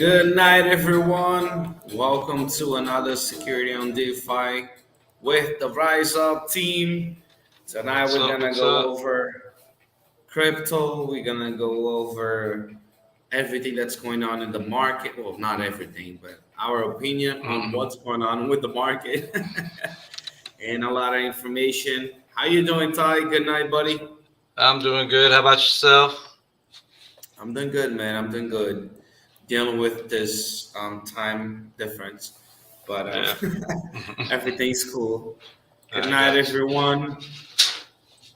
Good night, everyone. Welcome to another Security on DeFi with the Rise Up team. Tonight What's we're up? gonna What's go up? over crypto. We're gonna go over everything that's going on in the market. Well, not everything, but our opinion on Mhm. what's going on with the market and a lot of information. How you doing, Ty? Good night, buddy. I'm doing good. How about yourself? I'm doing good, man. I'm doing good. Dealing with this time difference, but Yeah. everything's cool. Good I night, got you. everyone.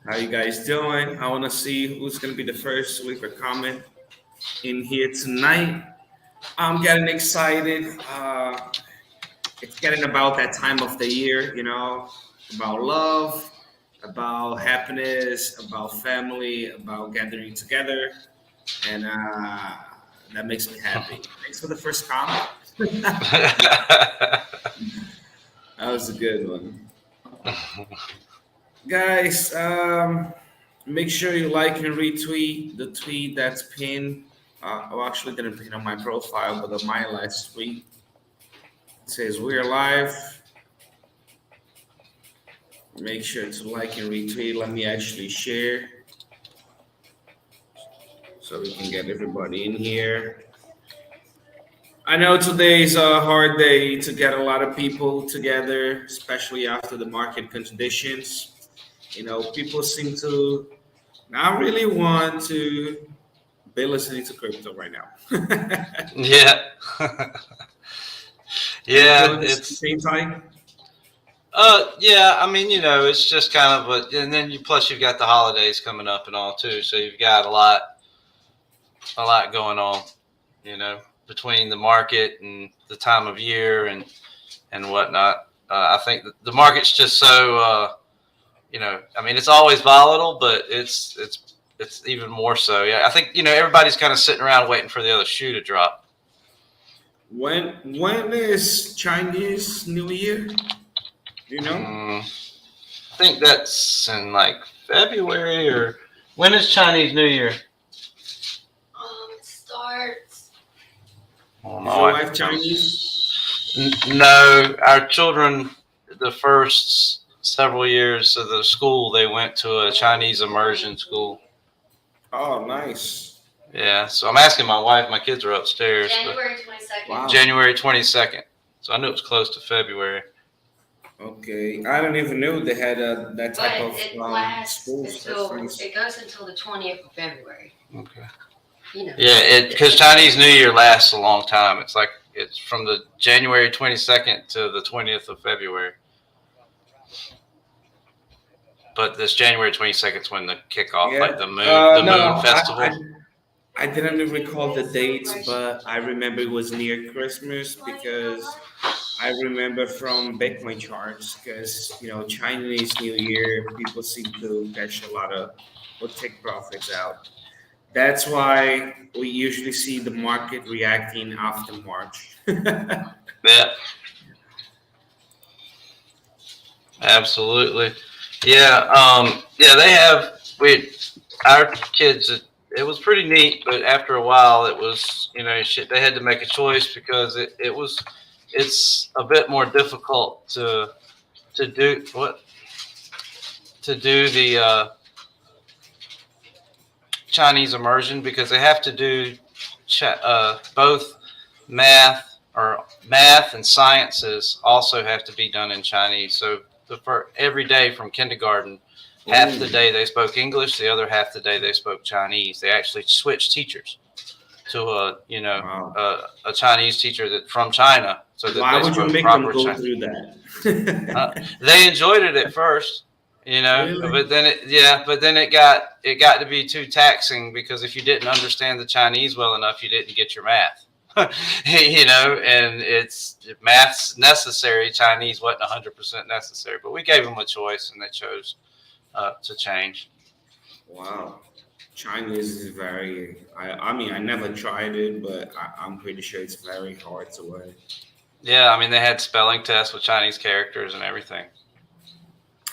How you guys doing? I want to see who's gonna be the first to leave a comment in here tonight. I'm getting excited. It's getting about that time of the year, about love, about happiness, about family, about gathering together, and that makes me happy. Thanks for the first comment. That was a good one. Guys, make sure you like and retweet the tweet that's pinned. I actually didn't pin on my profile, but on my last tweet it says we're live. Make sure to like and retweet. Let me actually share so we can get everybody in here. I know today's a hard day to get a lot of people together, especially after the market conditions. People seem to not really want to be listening to crypto right now. Yeah. You Yeah, feeling the it's same time? yeah, I mean, it's just kind of and then plus you've got the holidays coming up and all too, so you've got a lot going on, between the market and the time of year and whatnot. I think the market's just so I mean, it's always volatile, but it's even more so. Yeah, I think everybody's kind of sitting around waiting for the other shoe to drop. When is Chinese New Year? Do you know? I think that's in like February or when is Chinese New Year? It starts. Oh, Is my your wife wife Chinese? No, our children, the first several years of the school, they went to a Chinese immersion school. Oh, nice. Yeah, so I'm asking my wife. My kids are upstairs. January 22nd. Wow. January 22nd. So I knew it was close to February. Okay, I don't even know they had that type But of it lasts schools. That's until nice. it goes until the 20th of February. Okay. Yeah, because Chinese New Year lasts a long time. It's from the January 22nd to the 20th of February. But this January 22nd is when the kickoff, Yeah. like the No, moon festival. I didn't recall the dates, but I remember it was near Christmas because I remember from Bitcoin charts because Chinese New Year people seem to cash a lot of or take profits out. That's why we usually see the market reacting after March. Yeah, absolutely. Yeah, they have our kids. It was pretty neat, but after a while, it was they had to make a choice because it's a bit more difficult to do the Chinese immersion because they have to do both math and sciences also have to be done in Chinese. So for every day from kindergarten, half the Ooh. day they spoke English, the other half the day they spoke Chinese. They actually switched teachers to Wow. a Chinese teacher that from China so that Why they would you spoke make them proper go Chinese. through that? They enjoyed it at first, Really? but then it got to be too taxing because if you didn't understand the Chinese well enough, you didn't get your math. And math's necessary. Chinese wasn't 100% necessary, but we gave them a choice and they chose to change. Wow. Chinese is I mean, I never tried it, but I'm pretty sure it's very hard to learn. Yeah, I mean they had spelling tests with Chinese characters and everything.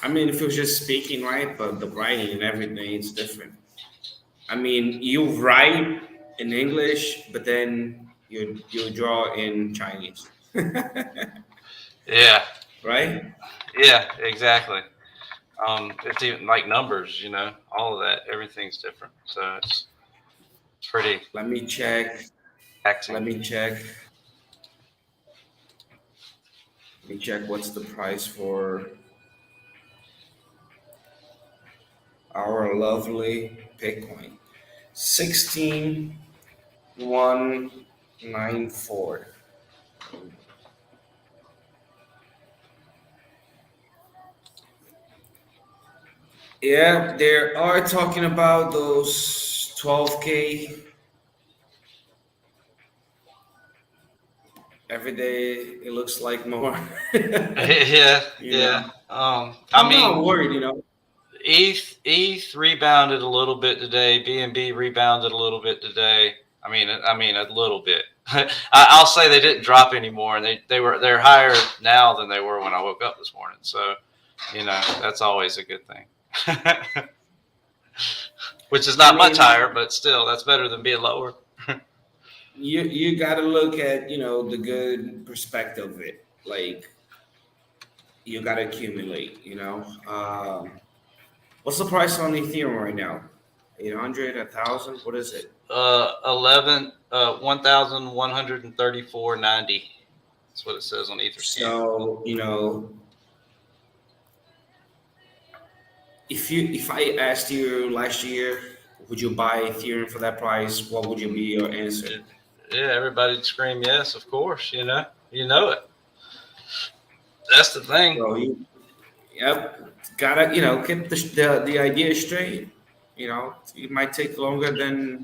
I mean, if you're just speaking, right, but the writing and everything is different. I mean, you write in English, but then you draw in Chinese. Yeah. Right? Yeah, exactly. It's even like numbers, all of that, everything's different. So it's pretty Let me check. taxing. Let me check. Let me check what's the price for our lovely Bitcoin. 16,194. Yeah, they are talking about those 12K every day. It looks like more. Yeah, You yeah. know, I I'm mean, not worried. ETH rebounded a little bit today. BNB rebounded a little bit today. I mean a little bit. I'll say they didn't drop anymore, and they're higher now than they were when I woke up this morning. So, that's always a good thing. Which is not much higher, but still, that's better than being lower. You got to look at the good perspective of it. Like you got to accumulate. What's the price on Ethereum right now? 800, 1,000? What is it? 1,134.90. That's what it says on Etherscan. So if I asked you last year, would you buy Ethereum for that price? What would be your answer? Yeah, everybody'd scream yes, of course. You know it. That's the thing. So yep, gotta get the idea straight. It might take longer than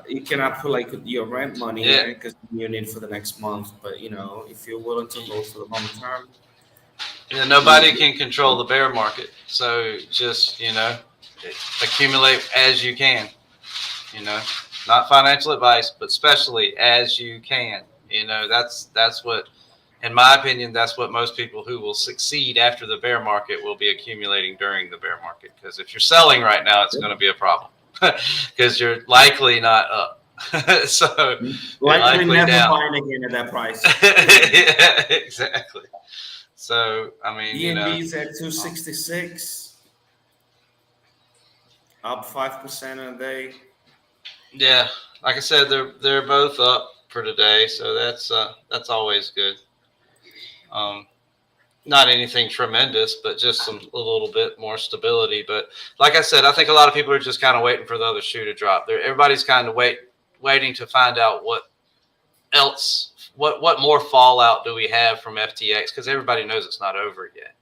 you cannot put like your rent money Yeah. because you need for the next month. But if you're willing to hold for the long term. Nobody can control the bear market. So just, accumulate as you can, not financial advice, but especially as you can. That's what, in my opinion, that's what most people who will succeed after the bear market will be accumulating during the bear market. Because if you're selling right now, it's going to be a problem because you're likely not up. So likely never down. buying again at that price. Yeah, exactly. So, I mean, BNB's at 266, up 5% a day. Yeah, like I said, they're both up for today, so that's always good. Not anything tremendous, but just a little bit more stability. But like I said, I think a lot of people are just kind of waiting for the other shoe to drop. Everybody's kind of waiting to find out what more fallout do we have from FTX, because everybody knows it's not over yet.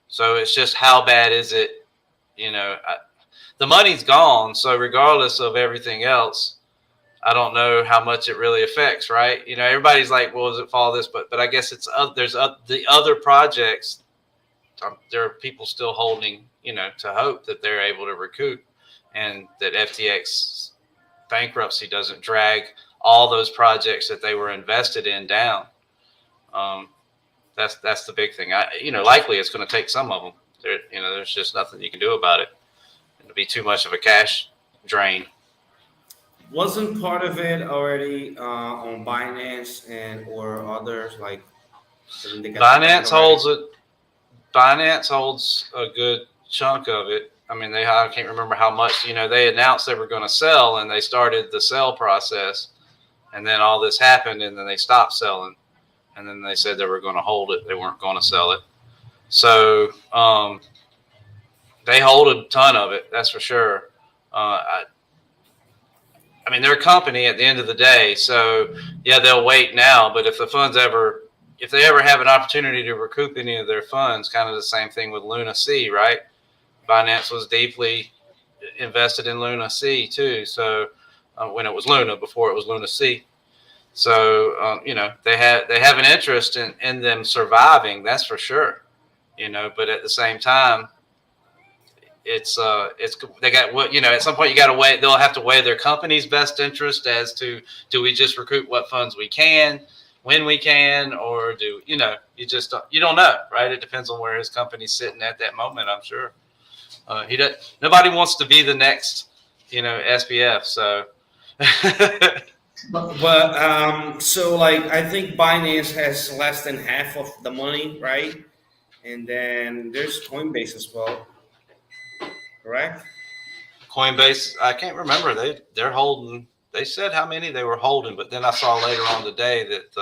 So it's just how bad is it? The money's gone, so regardless of everything else, I don't know how much it really affects, right? Everybody's like, well, does it follow this? But I guess there's the other projects. There are people still holding, to hope that they're able to recoup, and that FTX bankruptcy doesn't drag all those projects that they were invested in down. That's the big thing. Likely it's going to take some of them. There's just nothing you can do about it. It'll be too much of a cash drain. Wasn't part of it already on Binance or others like? Binance holds a good chunk of it. I mean, I can't remember how much. They announced they were going to sell, and they started the sell process, and then all this happened, and then they stopped selling, and then they said they were going to hold it. They weren't going to sell it. So they hold a ton of it. That's for sure. I mean, they're a company at the end of the day, so yeah, they'll wait now. But if they ever have an opportunity to recoup any of their funds, kind of the same thing with 𝗪𝗧, right? Binance was deeply invested in 𝗪𝗧 too. So when it was Luna, before it was 𝗪𝗧, so they have an interest in them surviving. That's for sure. But at the same time, it's they got what at some point you got to weigh. They'll have to weigh their company's best interest as to, do we just recoup what funds we can when we can, or do you don't know, right? It depends on where his company's sitting at that moment. I'm sure nobody wants to be the next SBF. So So like I think Binance has less than half of the money, right? And then there's Coinbase as well, correct? Coinbase, I can't remember. They're holding. They said how many they were holding, but then I saw later on today that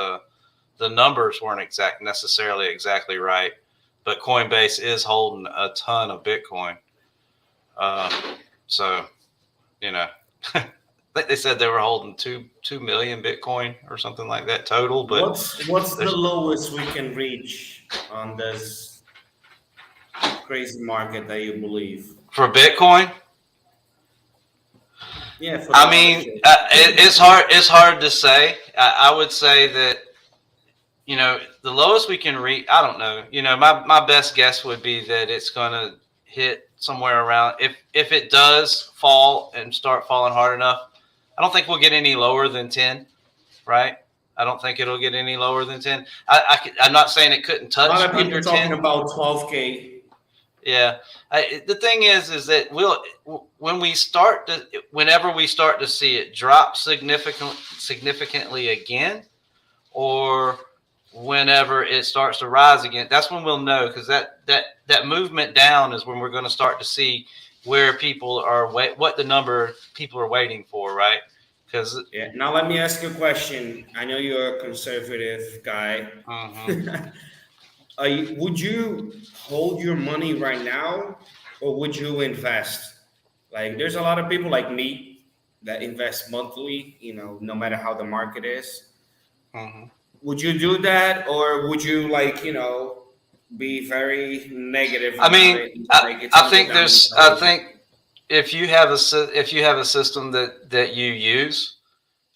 the numbers weren't necessarily exactly right. But Coinbase is holding a ton of Bitcoin. So, you know, I think they said they were holding 2 million Bitcoin or something like that total. But what's the lowest we can reach on this crazy market that you believe? For Bitcoin? Yeah, I mean, it's hard. It's hard to say. I would say that, you know, the lowest we can reach. I don't know. You know, my best guess would be that it's going to hit somewhere around. If it does fall and start falling hard enough, I don't think we'll get any lower than 10. Right? I don't think it'll get any lower than 10. I'm not saying it couldn't touch. A lot of people under talking 10. About 12K. Yeah, the thing is that whenever we start to see it drop significantly again, or whenever it starts to rise again, that's when we'll know, because that movement down is when we're going to start to see where people are what the number people are waiting for, right? Because Now let me ask you a question. I know you're a conservative guy. Mm-hmm. Would you hold your money right now, or would you invest? Like, there's a lot of people like me that invest monthly, you know, no matter how the market is. Mm-hmm. Would you do that, or would you, like, you know, be very negative? I mean, I think if you have a system that you use,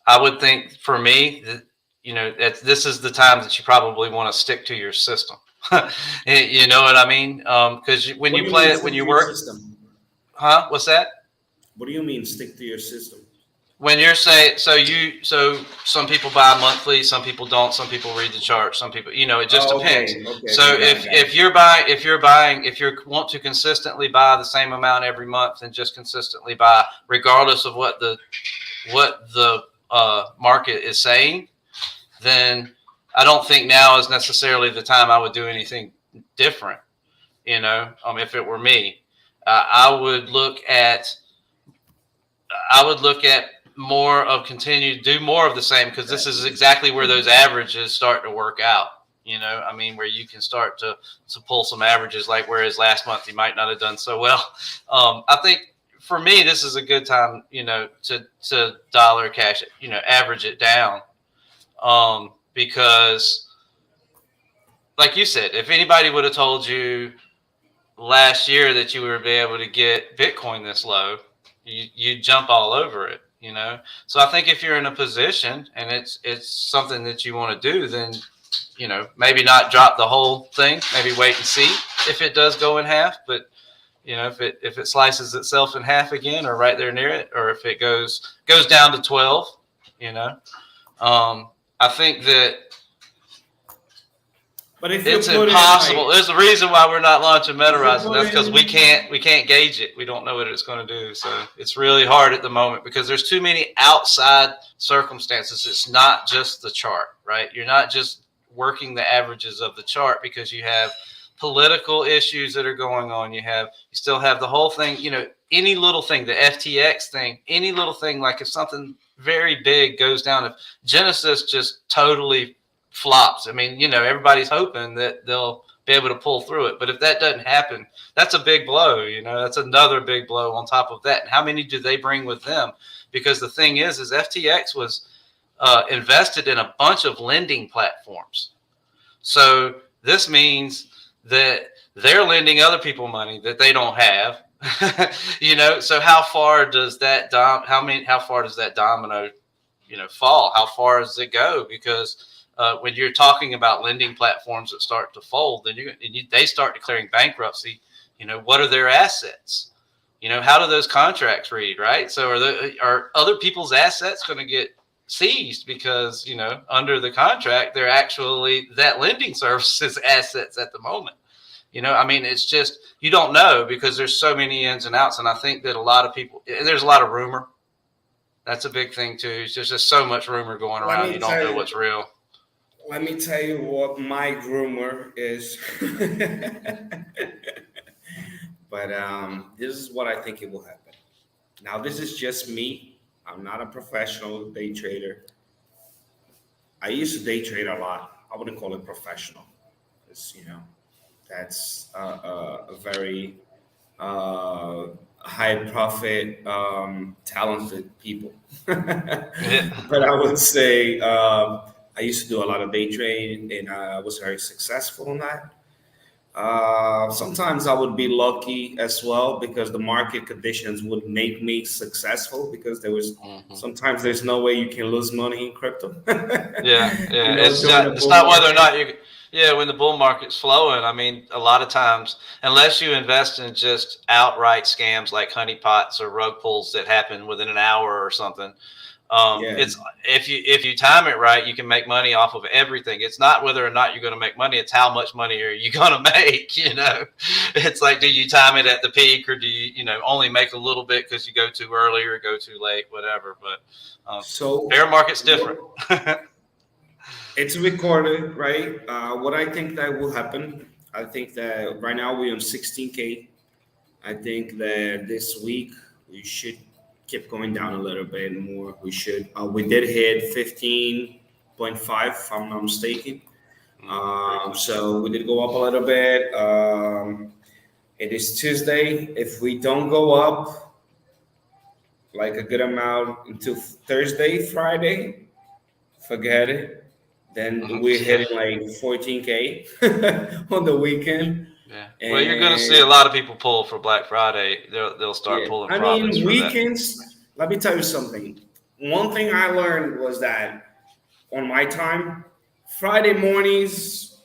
I would think, for me, that, you know, this is the time that you probably want to stick to your system. You know what I mean? Because when you play it, when you work, huh? What's that? What do you mean stick to your system? When you're saying, so some people buy monthly, some people don't, some people read the chart, some people, you know, it just depends. Okay, so if you want to consistently buy the same amount every month and just consistently buy, regardless of what the market is saying, then I don't think now is necessarily the time I would do anything different. You know, if it were me, I would look at more of do more of the same, because this is exactly where those averages start to work out. You know, I mean, where you can start to pull some averages, like whereas last month you might not have done so well. I think for me, this is a good time, you know, to dollar cash it, you know, average it down. Because like you said, if anybody would have told you last year that you would be able to get Bitcoin this low, you jump all over it, you know? So I think if you're in a position and it's something that you want to do, then, you know, maybe not drop the whole thing, maybe wait and see if it does go in half. But, you know, if it slices itself in half again, or right there near it, or if it goes down to 12, you know, I think that it's impossible. There's a reason why we're not launching 𝗪𝗧𝗛, and that's because we can't gauge it. We don't know what it's going to do. So it's really hard at the moment because there's too many outside circumstances. It's not just the chart, right? You're not just working the averages of the chart, because you have political issues that are going on. You still have the whole thing, you know, any little thing, the FTX thing, any little thing, like if something very big goes down, if Genesis just totally flops, I mean, you know, everybody's hoping that they'll be able to pull through it. But if that doesn't happen, that's a big blow, you know, that's another big blow on top of that. And how many do they bring with them? Because the thing is FTX was invested in a bunch of lending platforms. So this means that they're lending other people money that they don't have. You know, so how far does that domino, you know, fall? How far does it go? Because when you're talking about lending platforms that start to fold, then they start declaring bankruptcy. You know, what are their assets? You know, how do those contracts read, right? So are other people's assets going to get seized because, you know, under the contract, they're actually that lending services assets at the moment? You know, I mean, it's just, you don't know because there's so many ins and outs. And I think that a lot of people, there's a lot of rumor. That's a big thing too. There's just so much rumor going around. You don't know what's real. Let me tell you what my rumor is. But this is what I think it will happen. Now, this is just me. I'm not a professional day trader. I used to day trade a lot. I wouldn't call it professional. It's, that's a very high profit, talented people. But I would say I used to do a lot of day trading, and I was very successful in that. Sometimes I would be lucky as well because the market conditions would make me successful because sometimes there's no way you can lose money in crypto. It's not whether or not when the bull market's flowing. I mean, a lot of times, unless you invest in just outright scams like honeypots or rug pulls that happen within an hour or something. It's if you time it right, you can make money off of everything. It's not whether or not you're going to make money; it's how much money are you going to make. It's like, do you time it at the peak, or do you only make a little bit because you go too early or go too late, whatever. But so bear market's different. It's recorded, right? What I think that will happen. I think that right now we're on 16K. I think that this week we should keep going down a little bit more. We did hit 15.5, if I'm not mistaken. So we did go up a little bit. It is Tuesday. If we don't go up like a good amount until Thursday, Friday, forget it. Then we're hitting like 14K on the weekend. Yeah. Well, you're going to see a lot of people pull for Black Friday. They'll start pulling profits. I mean, weekends. Let me tell you something. One thing I learned was that on my time, Friday mornings,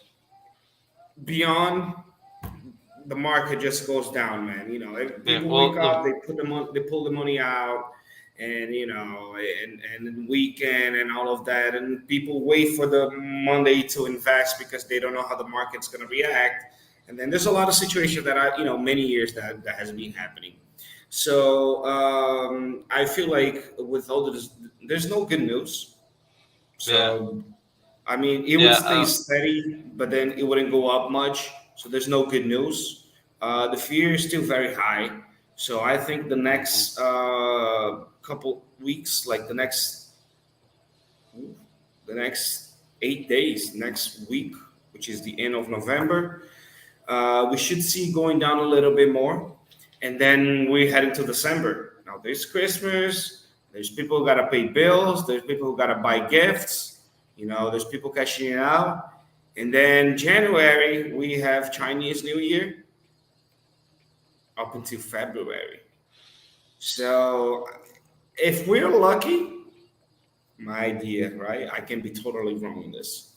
beyond the market just goes down, man. People wake up, they pull the money out, and and weekend and all of that, and people wait for the Monday to invest because they don't know how the market's going to react. And then there's a lot of situations that many years that has been happening. So I feel like with all this, there's no good news. So I mean, it would stay steady, but then it wouldn't go up much. So there's no good news. The fear is still very high. So I think the next couple weeks, like the next 8 days, next week, which is the end of November, we should see going down a little bit more. And then we're heading to December. Now there's Christmas. There's people who got to pay bills. There's people who got to buy gifts. There's people cashing it out. And then January, we have Chinese New Year up until February. So if we're lucky, my idea, right? I can be totally wrong on this.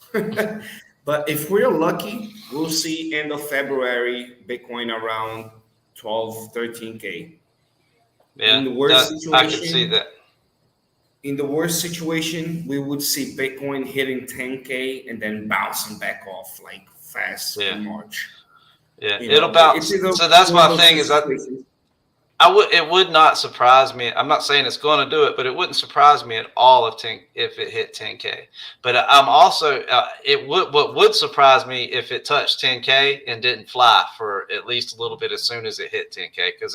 But if we're lucky, we'll see end of February, Bitcoin around 12, 13K. Yeah, in the worst situation, I can see that. In the worst situation, we would see Bitcoin hitting 10K and then bouncing back off like fast in March. Yeah, it'll bounce. So that's my thing is it would not surprise me. I'm not saying it's going to do it, but it wouldn't surprise me at all if it hit 10K. But I'm also what would surprise me if it touched 10K and didn't fly for at least a little bit as soon as it hit 10K, because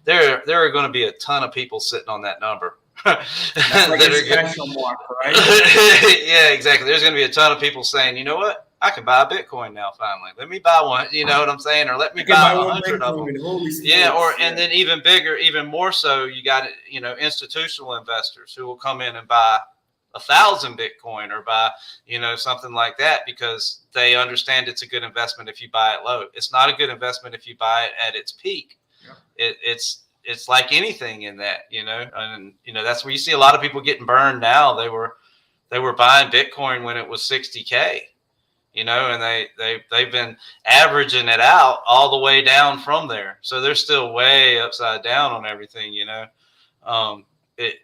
there are going to be a ton of people sitting on that number. That's like a special mark, right? Yeah, exactly. There's going to be a ton of people saying, you know what? I can buy a Bitcoin now. Finally, let me buy one. You know what I'm saying? Or let me buy 100 of them. And then even bigger, even more so, you got institutional investors who will come in and buy 1,000 Bitcoin or buy something like that because they understand it's a good investment if you buy it low. It's not a good investment if you buy it at its peak. Yeah. It's like anything in that, and that's where you see a lot of people getting burned now. They were buying Bitcoin when it was 60K. And they've been averaging it out all the way down from there. So they're still way upside down on everything, and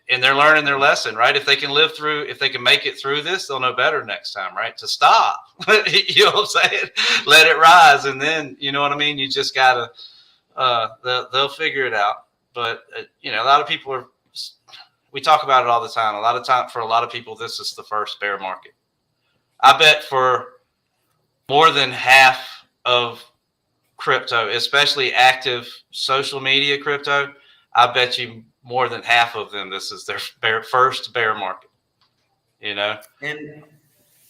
they're learning their lesson, right? If they can make it through this, they'll know better next time, right? To stop, you know what I'm saying? Let it rise. And then, you know what I mean? You just gotta, they'll figure it out. But, a lot of people we talk about it all the time. A lot of time for a lot of people, this is the first bear market. I bet for more than half of crypto, especially active social media crypto, I bet you more than half of them, this is their first bear market, you know?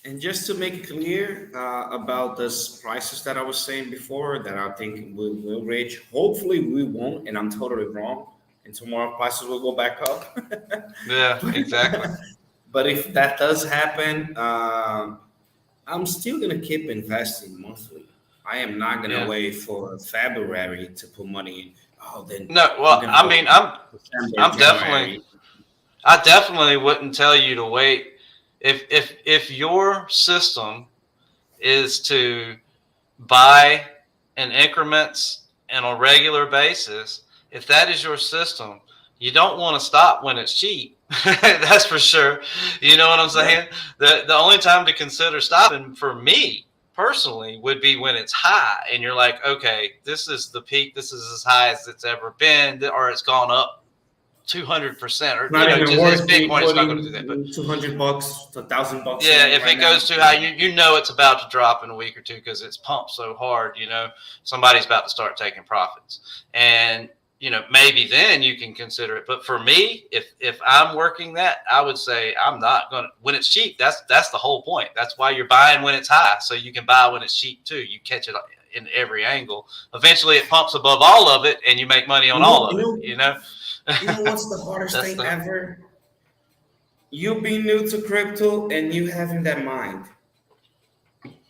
And just to make it clear about this prices that I was saying before, that I think will reach. Hopefully, we won't, and I'm totally wrong. And tomorrow prices will go back up. Yeah, exactly. But if that does happen, I'm still gonna keep investing monthly. I am not gonna wait for February to put money in. Oh, then no. Well, I mean, I'm January. I definitely wouldn't tell you to wait. If your system is to buy in increments and on a regular basis, if that is your system, you don't want to stop when it's cheap. That's for sure. You know what I'm saying? The only time to consider stopping for me personally would be when it's high and you're like, okay, this is the peak. This is as high as it's ever been, or it's gone up 200%, or Not even just worth Bitcoin is not going to do that. But $200, $1,000. yeah, if it goes too high, you know it's about to drop in a week or two because it's pumped so hard. Somebody's about to start taking profits, and maybe then you can consider it. But for me, if I'm working that, I would say I'm not going to, when it's cheap. That's the whole point. That's why you're buying when it's high, so you can buy when it's cheap too. You catch it in every angle. Eventually, it pumps above all of it, and you make money on all of it. You know what's the hardest thing ever? You being new to crypto and you having that mind.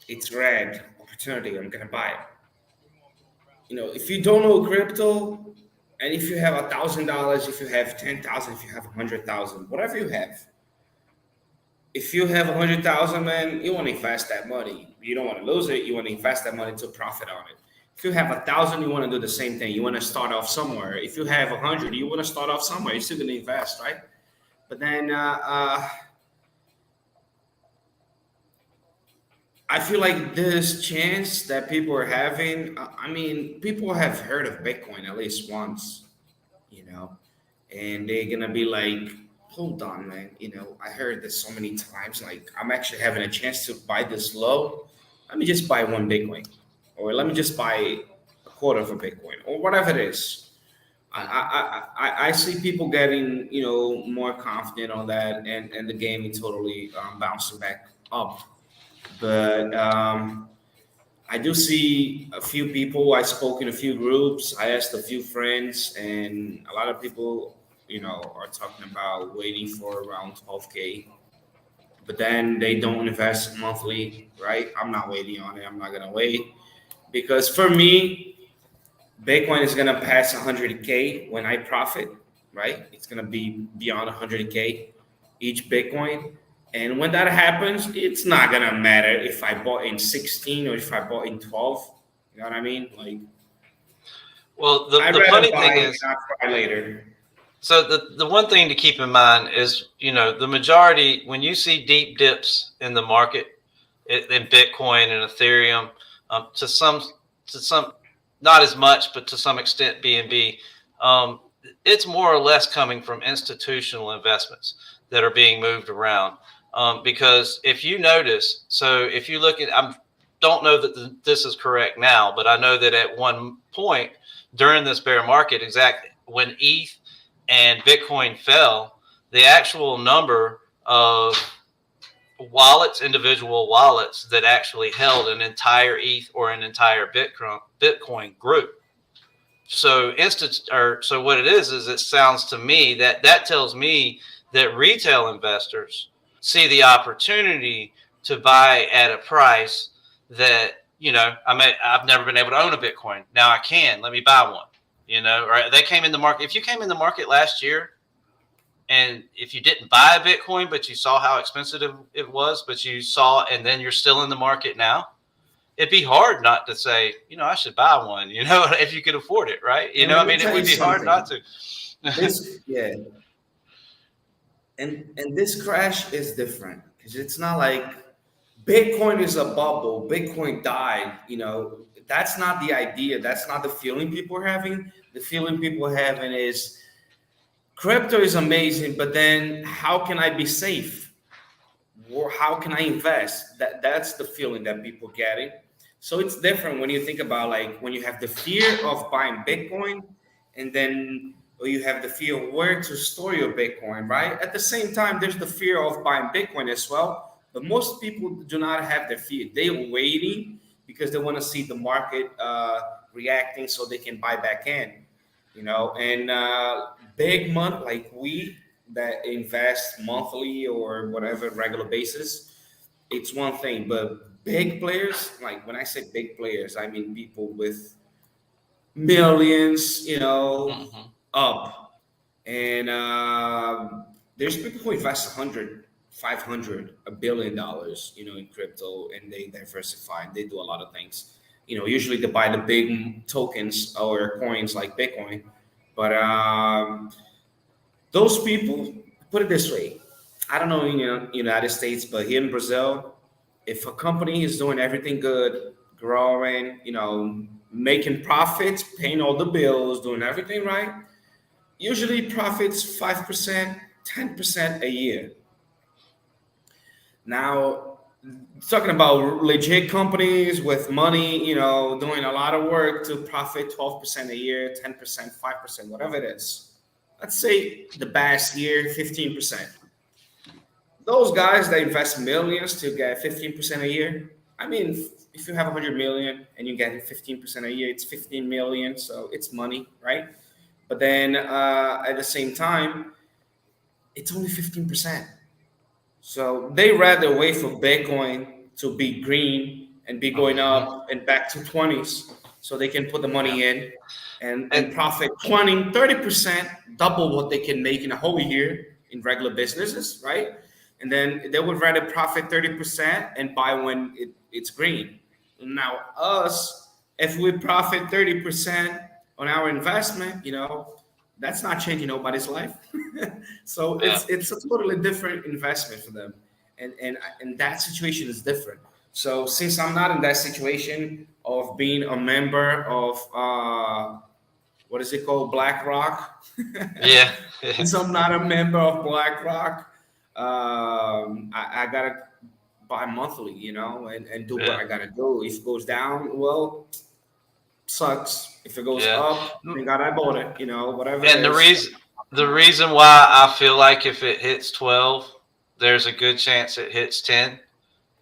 It's red opportunity. I'm gonna buy it. If you don't know crypto, and if you have $1,000, if you have 10,000, if you have 100,000, whatever you have. If you have 100,000, man, you want to invest that money. You don't want to lose it. You want to invest that money to profit on it. If you have 1,000, you want to do the same thing. You want to start off somewhere. If you have 100, you want to start off somewhere. You're still going to invest, right? But then I feel like this chance that people are having. People have heard of Bitcoin at least once, and they're gonna be like, "Hold on, man. I heard this so many times. Like, I'm actually having a chance to buy this low. Let me just buy one Bitcoin." Or let me just buy a quarter of a Bitcoin, or whatever it is. I see people getting more confident on that, and the game is totally bouncing back up. But I do see a few people. I spoke in a few groups. I asked a few friends, and a lot of people are talking about waiting for around 12K. But then they don't invest monthly, right? I'm not waiting on it. I'm not gonna wait. Because for me, Bitcoin is gonna pass 100K when I profit, right? It's gonna be beyond 100K each Bitcoin, and when that happens, it's not gonna matter if I bought in 16 or if I bought in 12. You know what I mean? Like, well, the funny thing is, not buy later. So the one thing to keep in mind is, the majority, when you see deep dips in the market in Bitcoin and Ethereum. To some, not as much, but to some extent, BNB. It's more or less coming from institutional investments that are being moved around. Because if you notice, so if you look at, I don't know that this is correct now, but I know that at one point during this bear market, exactly when ETH and Bitcoin fell, the actual number of individual wallets that actually held an entire ETH or an entire Bitcoin group. So so what it is it sounds to me that tells me that retail investors see the opportunity to buy at a price that, I've never been able to own a Bitcoin. Now I can. Let me buy one. Right? They came in the market. If you came in the market last year, and if you didn't buy a Bitcoin, but you saw how expensive it was, but you saw, and then you're still in the market now, it'd be hard not to say, I should buy one, if you could afford it, right? It would be hard not to. Yeah. And this crash is different because it's not like Bitcoin is a bubble. Bitcoin died. That's not the idea. That's not the feeling people are having. The feeling people are having is crypto is amazing, but then how can I be safe? Or how can I invest? That's the feeling that people getting. So it's different when you think about like when you have the fear of buying Bitcoin, and then you have the fear of where to store your Bitcoin, right? At the same time, there's the fear of buying Bitcoin as well. But most people do not have the fear. They're waiting because they want to see the market reacting so they can buy back in, and big month like we that invest monthly or whatever regular basis, it's one thing. But big players, like when I say big players, I mean people with millions, up. And there's people who invest 100, 500, $1 billion, in crypto, and they diversify and they do a lot of things. Usually they buy the big tokens or coins like Bitcoin. But those people, put it this way, I don't know in United States, but here in Brazil, if a company is doing everything good, growing, making profits, paying all the bills, doing everything right, usually profits 5%, 10% a year. Now, talking about legit companies with money, doing a lot of work to profit 12% a year, 10%, 5%, whatever it is. Let's say the best year, 15%. Those guys that invest millions to get 15% a year, I mean, if you have 100 million and you get 15% a year, it's 15 million. So it's money, right? But then at the same time, it's only 15%. So they rather wait for Bitcoin to be green and be going up and back to 20s so they can put the money in and profit 20, 30%, double what they can make in a whole year in regular businesses, right? And then they would rather profit 30% and buy when it's green. Now, us, if we profit 30% on our investment, that's not changing nobody's life. So it's a totally different investment for them. And that situation is different. So since I'm not in that situation of being a member of what is it called? BlackRock. Yeah. Since I'm not a member of BlackRock, I gotta buy monthly, and do what I gotta do. If it goes down, well, sucks. If it goes up, thank God I bought it, whatever. And the reason why I feel like if it hits 12, there's a good chance it hits 10.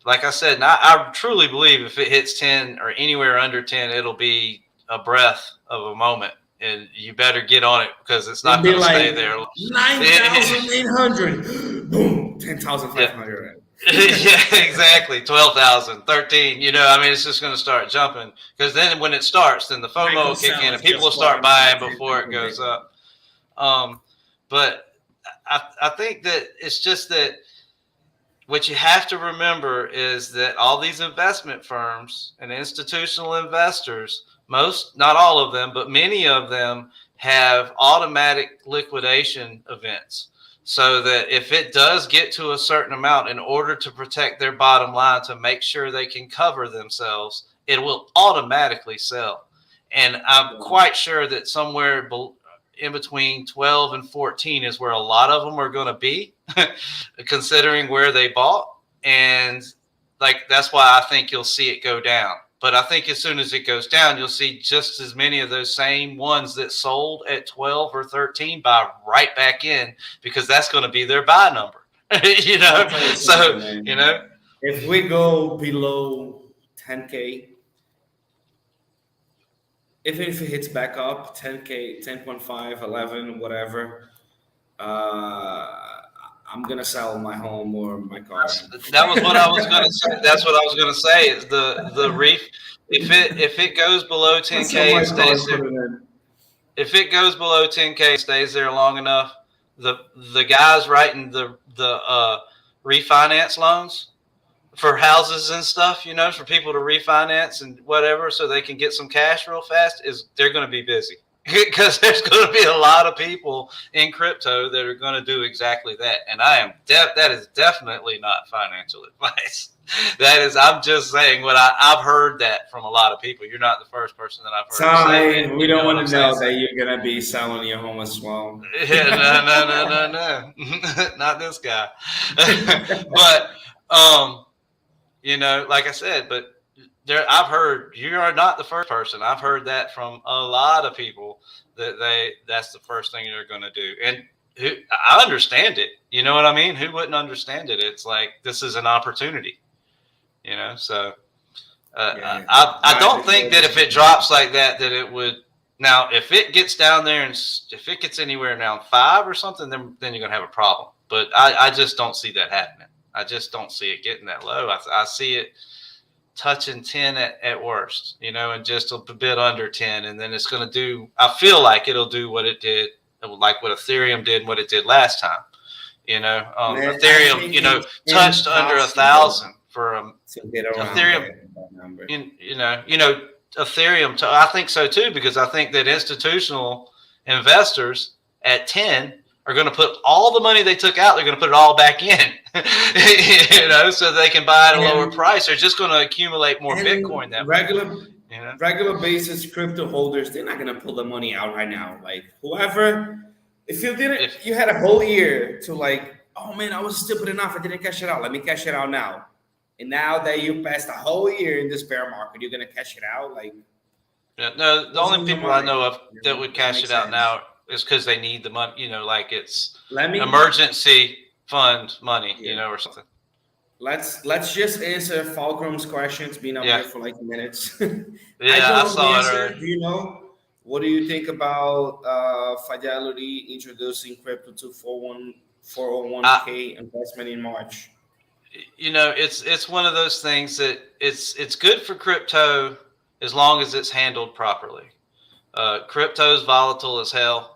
Like I said, I truly believe if it hits 10 or anywhere under 10, it'll be a breath of a moment. And you better get on it because it's not going to stay there. 9,800, boom, 10,500. Yeah, exactly. 12,000, 13. It's just going to start jumping because then when it starts, then the FOMO will kick in and people will start buying before it goes up. But I think that it's just that what you have to remember is that all these investment firms and institutional investors, not all of them, but many of them have automatic liquidation events. So that if it does get to a certain amount, in order to protect their bottom line, to make sure they can cover themselves, it will automatically sell. And I'm quite sure that somewhere in between 12 and 14 is where a lot of them are going to be, considering where they bought. And that's why I think you'll see it go down. But I think as soon as it goes down, you'll see just as many of those same ones that sold at 12 or 13 buy right back in because that's going to be their buy number. So, if we go below 10K, even if it hits back up 10K, 10.5, 11, whatever, I'm gonna sell my home or my car. That was what I was gonna say. That's what I was gonna say. Is the reef if it goes below 10K and stays there. If it goes below 10K and stays there long enough, the guys writing the refinance loans for houses and stuff, for people to refinance and whatever, so they can get some cash real fast, they're going to be busy. because there's going to be a lot of people in crypto that are going to do exactly that. And that is definitely not financial advice. I'm just saying what I've heard that from a lot of people. You're not the first person that I've heard say that. We don't want to know that you're going to be selling your home as well. Yeah, no. Not this guy. But, like I said, but I've heard you are not the first person. I've heard that from a lot of people that's the first thing they're going to do. And I understand it. You know what I mean? Who wouldn't understand it? It's like, this is an opportunity, so I don't think that if it drops like that it would. Now, if it gets down there and if it gets anywhere around 5 or something, then you're going to have a problem. But I just don't see that happening. I just don't see it getting that low. I see it touching 10 at worst, and just a bit under 10. And then it's going to do, I feel like it'll do what it did, like what Ethereum did and what it did last time. Ethereum, touched under 1,000 for Ethereum. Ethereum, I think so too, because I think that institutional investors at 10 are going to put all the money they took out, they're going to put it all back in, so they can buy at a lower price. They're just going to accumulate more Bitcoin. That regular basis crypto holders, they're not going to pull the money out right now. Like whoever, if you had a whole year to like, oh man, I was stupid enough, I didn't cash it out. Let me cash it out now. And now that you passed a whole year in this bear market, you're going to cash it out? Like, no, the only people I know of that would cash it out now is because they need the money, like it's emergency fund money, or something. Let's just answer Fulcrum's questions, being up here for like minutes. I saw it. Do what do you think about Fidelity introducing crypto to 401k investment in March? It's one of those things that it's good for crypto as long as it's handled properly. Crypto's volatile as hell.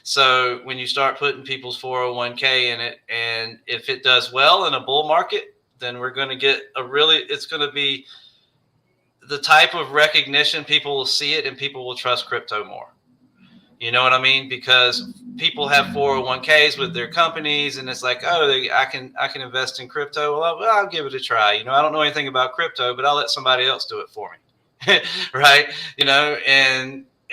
So when you start putting people's 401k in it, and if it does well in a bull market, then we're going to get it's going to be the type of recognition people will see it and people will trust crypto more. You know what I mean? Because people have 401ks with their companies, and it's like, I can invest in crypto. Well, I'll give it a try. I don't know anything about crypto, but I'll let somebody else do it for me, right?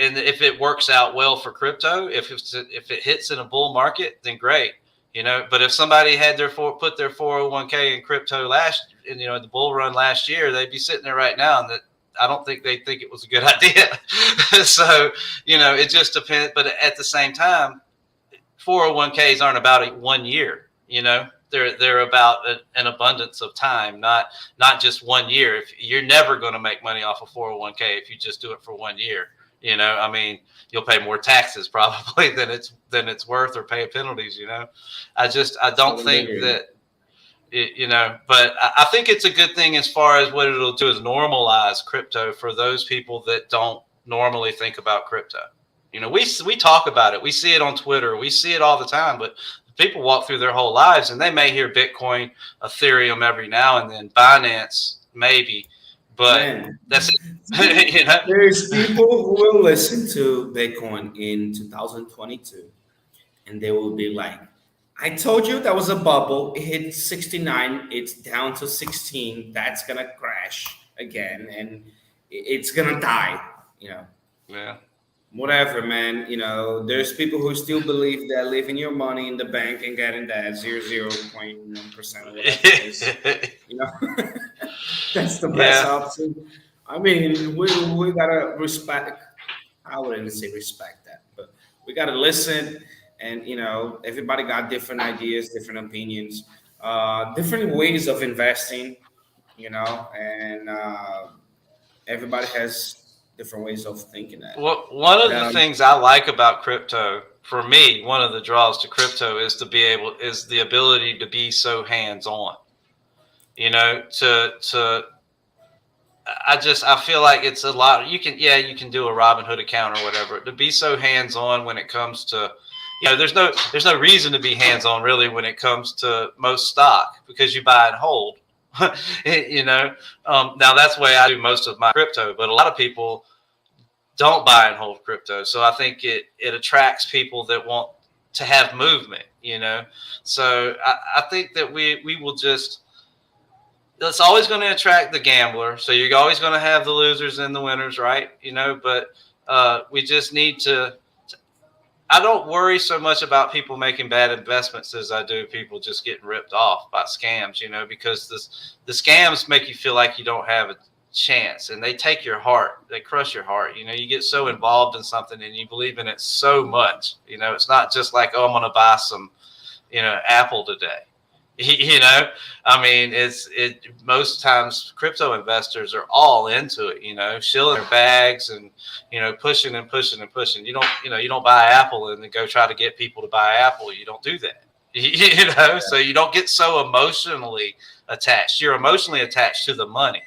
And if it works out well for crypto, if it hits in a bull market, then great. But if somebody had put their 401k in crypto the bull run last year, they'd be sitting there right now, and I don't think they think it was a good idea. So, it just depends. But at the same time, 401ks aren't about 1 year. They're about an abundance of time, not just 1 year. If you're never going to make money off of 401k if you just do it for 1 year, you'll pay more taxes probably than it's worth, or pay penalties. I don't think that. But I think it's a good thing as far as what it'll do is normalize crypto for those people that don't normally think about crypto. We talk about it. We see it on Twitter. We see it all the time, but people walk through their whole lives and they may hear Bitcoin, Ethereum every now and then, Binance maybe, but that's it. There's people who will listen to Bitcoin in 2022 and they will be like, I told you that was a bubble. It hit 69. It's down to 16. That's going to crash again. And it's going to die, Yeah. Whatever, man. There's people who still believe that leaving your money in the bank and getting that 0.1%. That's the best option. I mean, we got to respect. I wouldn't say respect that, but we got to listen. And, everybody got different ideas, different opinions, different ways of investing, and everybody has different ways of thinking that. Well, one of the things I like about crypto, for me, one of the draws to crypto is the ability to be so hands-on, I feel like it's a lot. You can do a Robinhood account or whatever. To be so hands-on when it comes to, there's no reason to be hands-on really when it comes to most stock, because you buy and hold. Now that's the way I do most of my crypto. But a lot of people don't buy and hold crypto. So I think it attracts people that want to have movement, So I think that we will just, it's always going to attract the gambler. So you're always going to have the losers and the winners, right? But we just need to, I don't worry so much about people making bad investments as I do people just getting ripped off by scams, because the scams make you feel like you don't have a chance, and they take your heart, they crush your heart. You get so involved in something and you believe in it so much. It's not just like, oh, I'm going to buy some, Apple today. I mean, most times crypto investors are all into it, shilling their bags and, pushing and pushing and pushing. You don't buy Apple and then go try to get people to buy Apple. You don't do that, so you don't get so emotionally attached. You're emotionally attached to the money.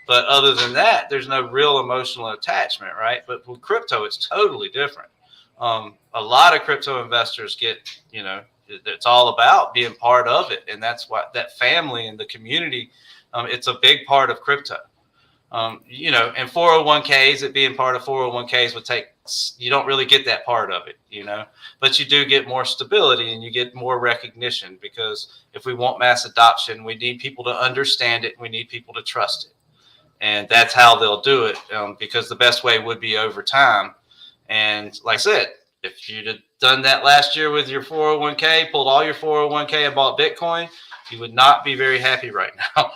But other than that, there's no real emotional attachment, right? But with crypto, it's totally different. A lot of crypto investors get, it's all about being part of it. And that's why that family and the community, it's a big part of crypto. And 401ks, it being part of 401ks would take, you don't really get that part of it, but you do get more stability and you get more recognition, because if we want mass adoption, we need people to understand it. We need people to trust it. And that's how they'll do it, because the best way would be over time. And like I said, if you'd have done that last year with your 401k, pulled all your 401k and bought Bitcoin, you would not be very happy right now.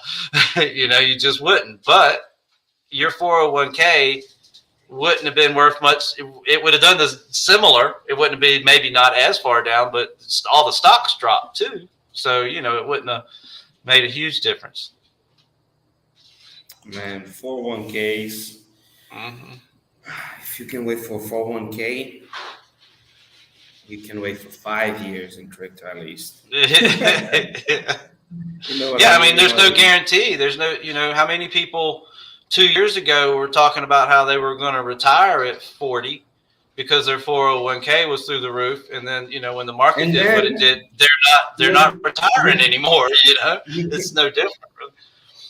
You just wouldn't. But your 401k wouldn't have been worth much. It would have done this similar. It wouldn't be maybe not as far down, but all the stocks dropped too. So, it wouldn't have made a huge difference. Man, 401ks. Mm-hmm. If you can wait for 401k, you can wait for 5 years in crypto at least. I mean, there's no guarantee. There's no, how many people 2 years ago were talking about how they were going to retire at 40 because their 401k was through the roof, and then when the market did what it did, they're not retiring anymore. It's no different.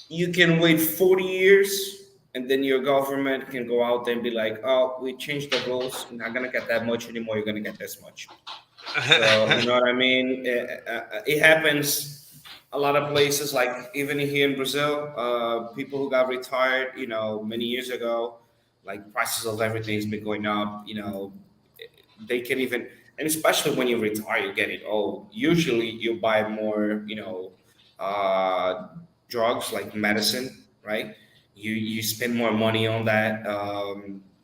You can wait 40 years, and then your government can go out there and be like, oh, we changed the rules. You're not going to get that much anymore. You're going to get this much. So, you know what I mean? It happens a lot of places, like even here in Brazil, people who got retired, many years ago, like prices of everything has been going up, they can even, and especially when you retire, you get it old. Usually you buy more, drugs like medicine, right? You spend more money on that.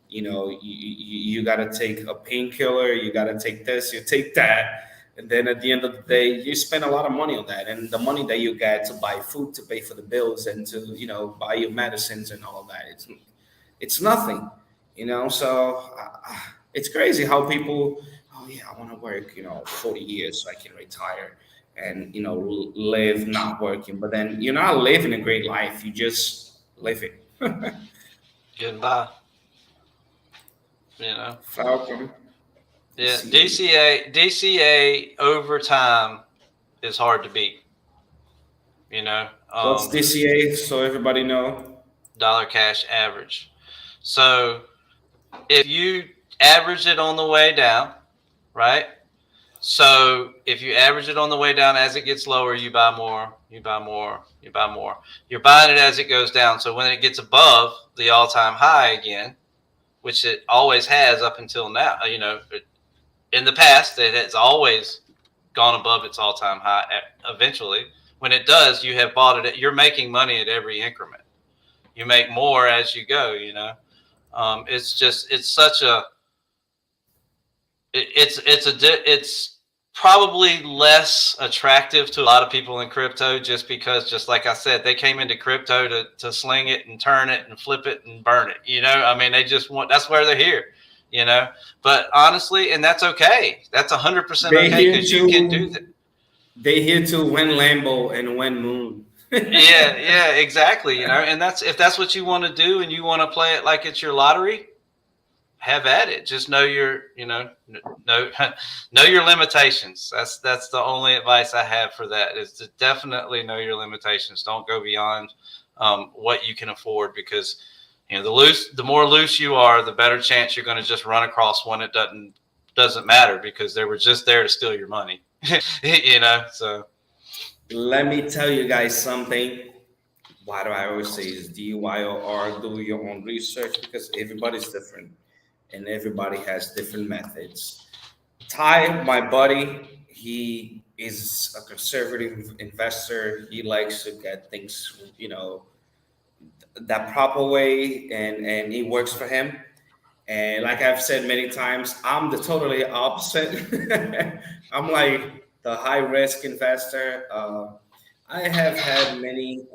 You got to take a painkiller, you got to take this, you take that. And then at the end of the day, you spend a lot of money on that. And the money that you get to buy food, to pay for the bills, and to, buy your medicines and all of that, it's nothing, So it's crazy how people, oh yeah, I want to work, 40 years so I can retire and, live not working. But then you're not living a great life. You just live it. Getting by. Falcon. Yeah, DCA over time is hard to beat. What's DCA? So everybody know. Dollar cash average. So if you average it on the way down, right? So if you average it on the way down, as it gets lower, you buy more, you buy more, you buy more. You're buying it as it goes down. So when it gets above the all-time high again, which it always has up until now, in the past, it has always gone above its all-time high. Eventually, when it does, you have bought it. You're making money at every increment. You make more as you go. It's probably less attractive to a lot of people in crypto, just because, just like I said, they came into crypto to sling it and turn it and flip it and burn it. They just want, that's where they're here. But honestly, and that's okay. That's 100% okay, because you can do that. They here to win Lambo and win Moon. yeah, exactly. And if that's what you want to do, and you want to play it like it's your lottery, have at it. Just know your, know your limitations. That's the only advice I have for that, is to definitely know your limitations. Don't go beyond what you can afford, because You know, the more loose you are, the better chance you're going to just run across one that doesn't matter because they were just there to steal your money. You know, so Let me tell you guys something. Why do I always say is DYOR? Do your own research because everybody's different and everybody has different methods. Ty, my buddy, he is a conservative investor. He likes to get things, that proper way, and it works for him. And like I've said many times, I'm the totally opposite. I'm like the high risk investor. I have had many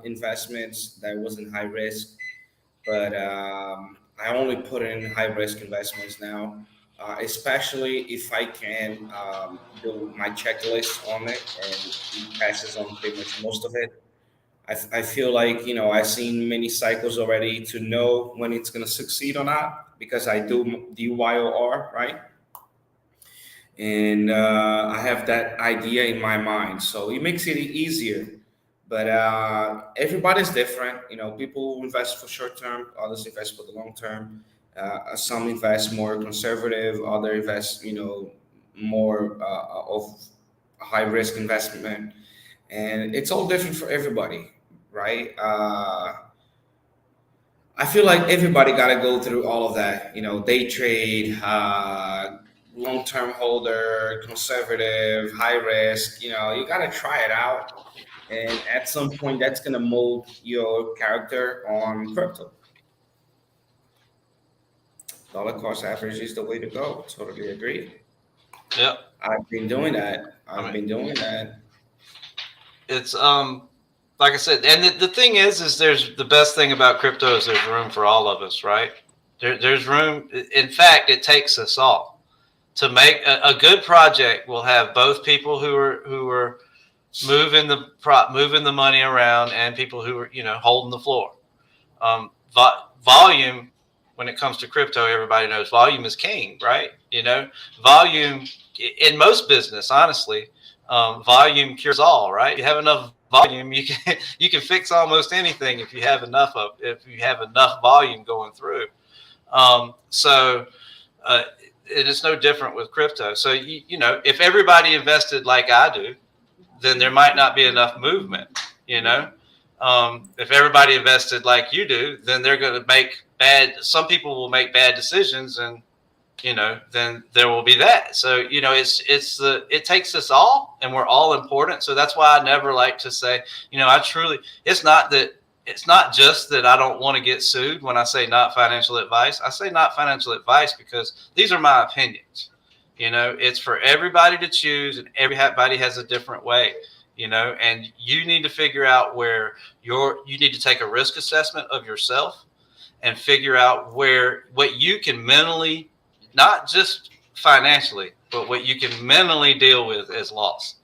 investments that wasn't high risk, but I only put in high risk investments now, especially if I can do my checklist on it and it passes on pretty much most of it. I feel like, I've seen many cycles already to know when it's going to succeed or not because I do DYOR, right? And I have that idea in my mind. So it makes it easier. But everybody's different. People invest for short term, others invest for the long term. Some invest more conservative, others invest, more of high risk investment. And it's all different for everybody, right? I feel like everybody got to go through all of that, day trade, long-term holder, conservative, high risk. You got to try it out, and at some point, that's going to mold your character on crypto. Dollar cost average is the way to go. Totally agree. yeah. I've been doing that. I've been doing that. It's like I said, and the thing is there's the best thing about crypto is there's room for all of us, right? There's room. In fact, it takes us all to make a good project. Will have both people who are moving the money around and people who are holding the floor. Volume, when it comes to crypto, everybody knows volume is king, right? Volume in most business, honestly, volume cures all, right? If you have enough volume, you can fix almost anything if you have enough volume going through. So it is no different with crypto. So if everybody invested like I do, then there might not be enough movement. If everybody invested like you do, then they're going to make some people will make bad decisions, and then there will be that. So it takes us all, and we're all important. So that's why I never like to say, it's not just that I don't want to get sued when I say not financial advice. I say not financial advice because these are my opinions. It's for everybody to choose, and everybody has a different way. And you need to figure out where you need to take a risk assessment of yourself and figure out what you can mentally, not just financially, but what you can mentally deal with as loss,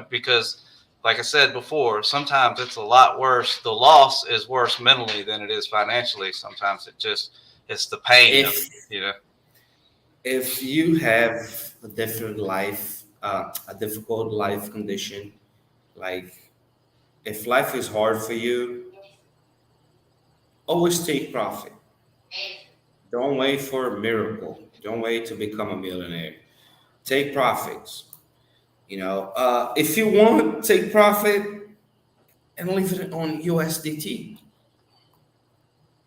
because like I said before, sometimes it's a lot worse. The loss is worse mentally than it is financially. Sometimes it's the pain of it, If you have a different life, a difficult life condition, like if life is hard for you, always take profit. Don't wait for a miracle. Don't wait to become a millionaire. Take profits. If you want, take profit and leave it on USDT.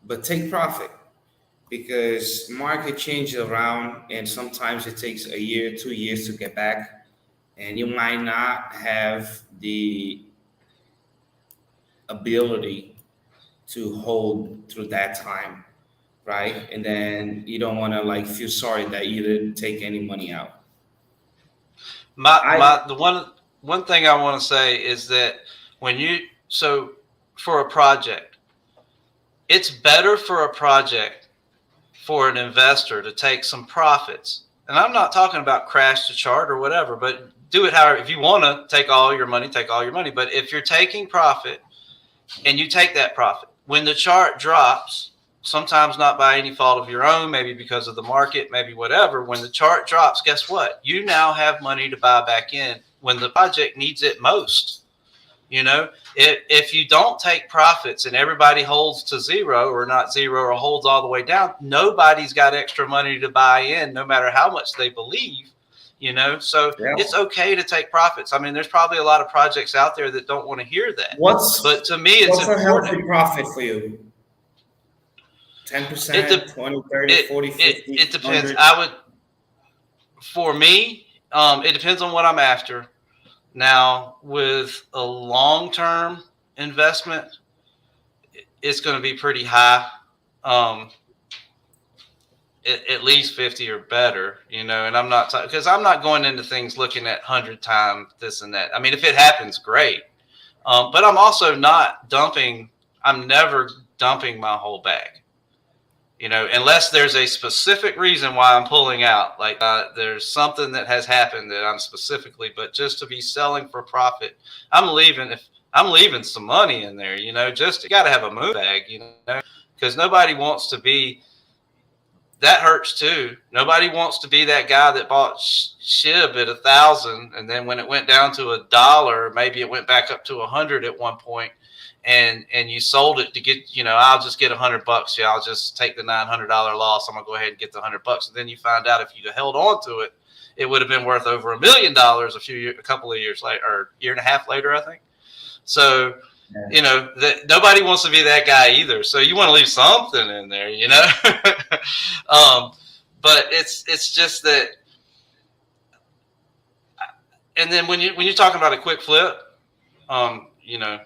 But take profit because market changes around, and sometimes it takes a year, 2 years to get back, and you might not have the ability to hold through that time, right? And then you don't want to feel sorry that you didn't take any money out. The one thing I want to say is that for a project, it's better for a project for an investor to take some profits. And I'm not talking about crash the chart or whatever, but do it however. If you want to take all your money, take all your money. But if you're taking profit and you take that profit, when the chart drops, sometimes not by any fault of your own, maybe because of the market, maybe whatever. When the chart drops, guess what? You now have money to buy back in when the project needs it most. You know, if you don't take profits and everybody holds to zero or not zero or holds all the way down, nobody's got extra money to buy in, no matter how much they believe, you know. So it's okay to take profits. I mean, there's probably a lot of projects out there that don't want to hear that. But to me, it's what's important. What's a healthy profit for you? 10%, 20, 30, 40, 50? It depends. 100? For me, it depends on what I'm after. Now, with a long-term investment, it's going to be pretty high, at least 50 or better, you know, and I'm not because I'm not going into things looking at 100 times this and that. I mean, if it happens, great. But I'm also not dumping. I'm never dumping my whole bag, you know, unless there's a specific reason why I'm pulling out. Like there's something that has happened that I'm specifically, but just to be selling for profit, I'm leaving some money in there, you know, just you got to have a move bag, you know, because nobody wants to be, that hurts too. Nobody wants to be that guy that bought SHIB at 1,000. And then when it went down to $1, maybe it went back up to 100 at one point. And you sold it to get, you know, I'll just get $100. Yeah, I'll just take the $900 loss. I'm gonna go ahead and get the $100. And then you find out if you'd held on to it, it would have been worth over $1 million a couple of years later, or year and a half later, I think. So, you know, nobody wants to be that guy either. So you want to leave something in there, you know. But it's just that. And then when you're talking about a quick flip, you know,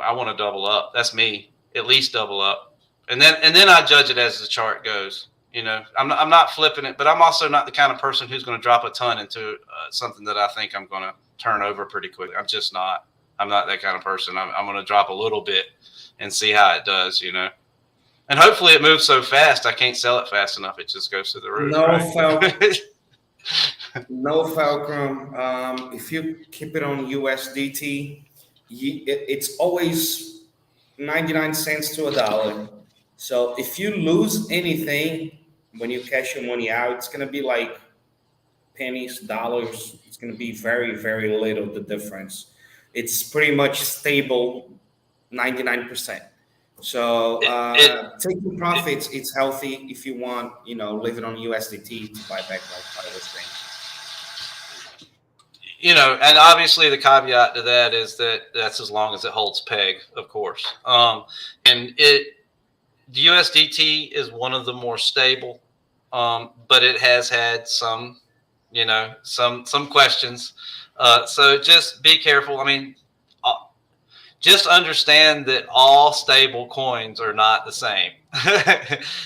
I want to double up. That's me, at least double up, and then I judge it as the chart goes. You know, I'm not flipping it, but I'm also not the kind of person who's going to drop a ton into something that I think I'm going to turn over pretty quick. I'm just not. I'm not that kind of person. I'm going to drop a little bit and see how it does. You know, and hopefully it moves so fast I can't sell it fast enough. It just goes to the roof. No Fulcrum. If you keep it on USDT. It's always 99 cents to $1. So if you lose anything when you cash your money out, it's going to be like pennies, dollars. It's going to be very, very little, the difference. It's pretty much stable 99%. So taking profits, it's healthy if you want, you know, leave it on USDT to buy back like part of this thing. You know, and obviously the caveat to that is that's as long as it holds peg, of course. And the USDT is one of the more stable, but it has had some, you know, some questions. So just be careful. I mean, just understand that all stable coins are not the same.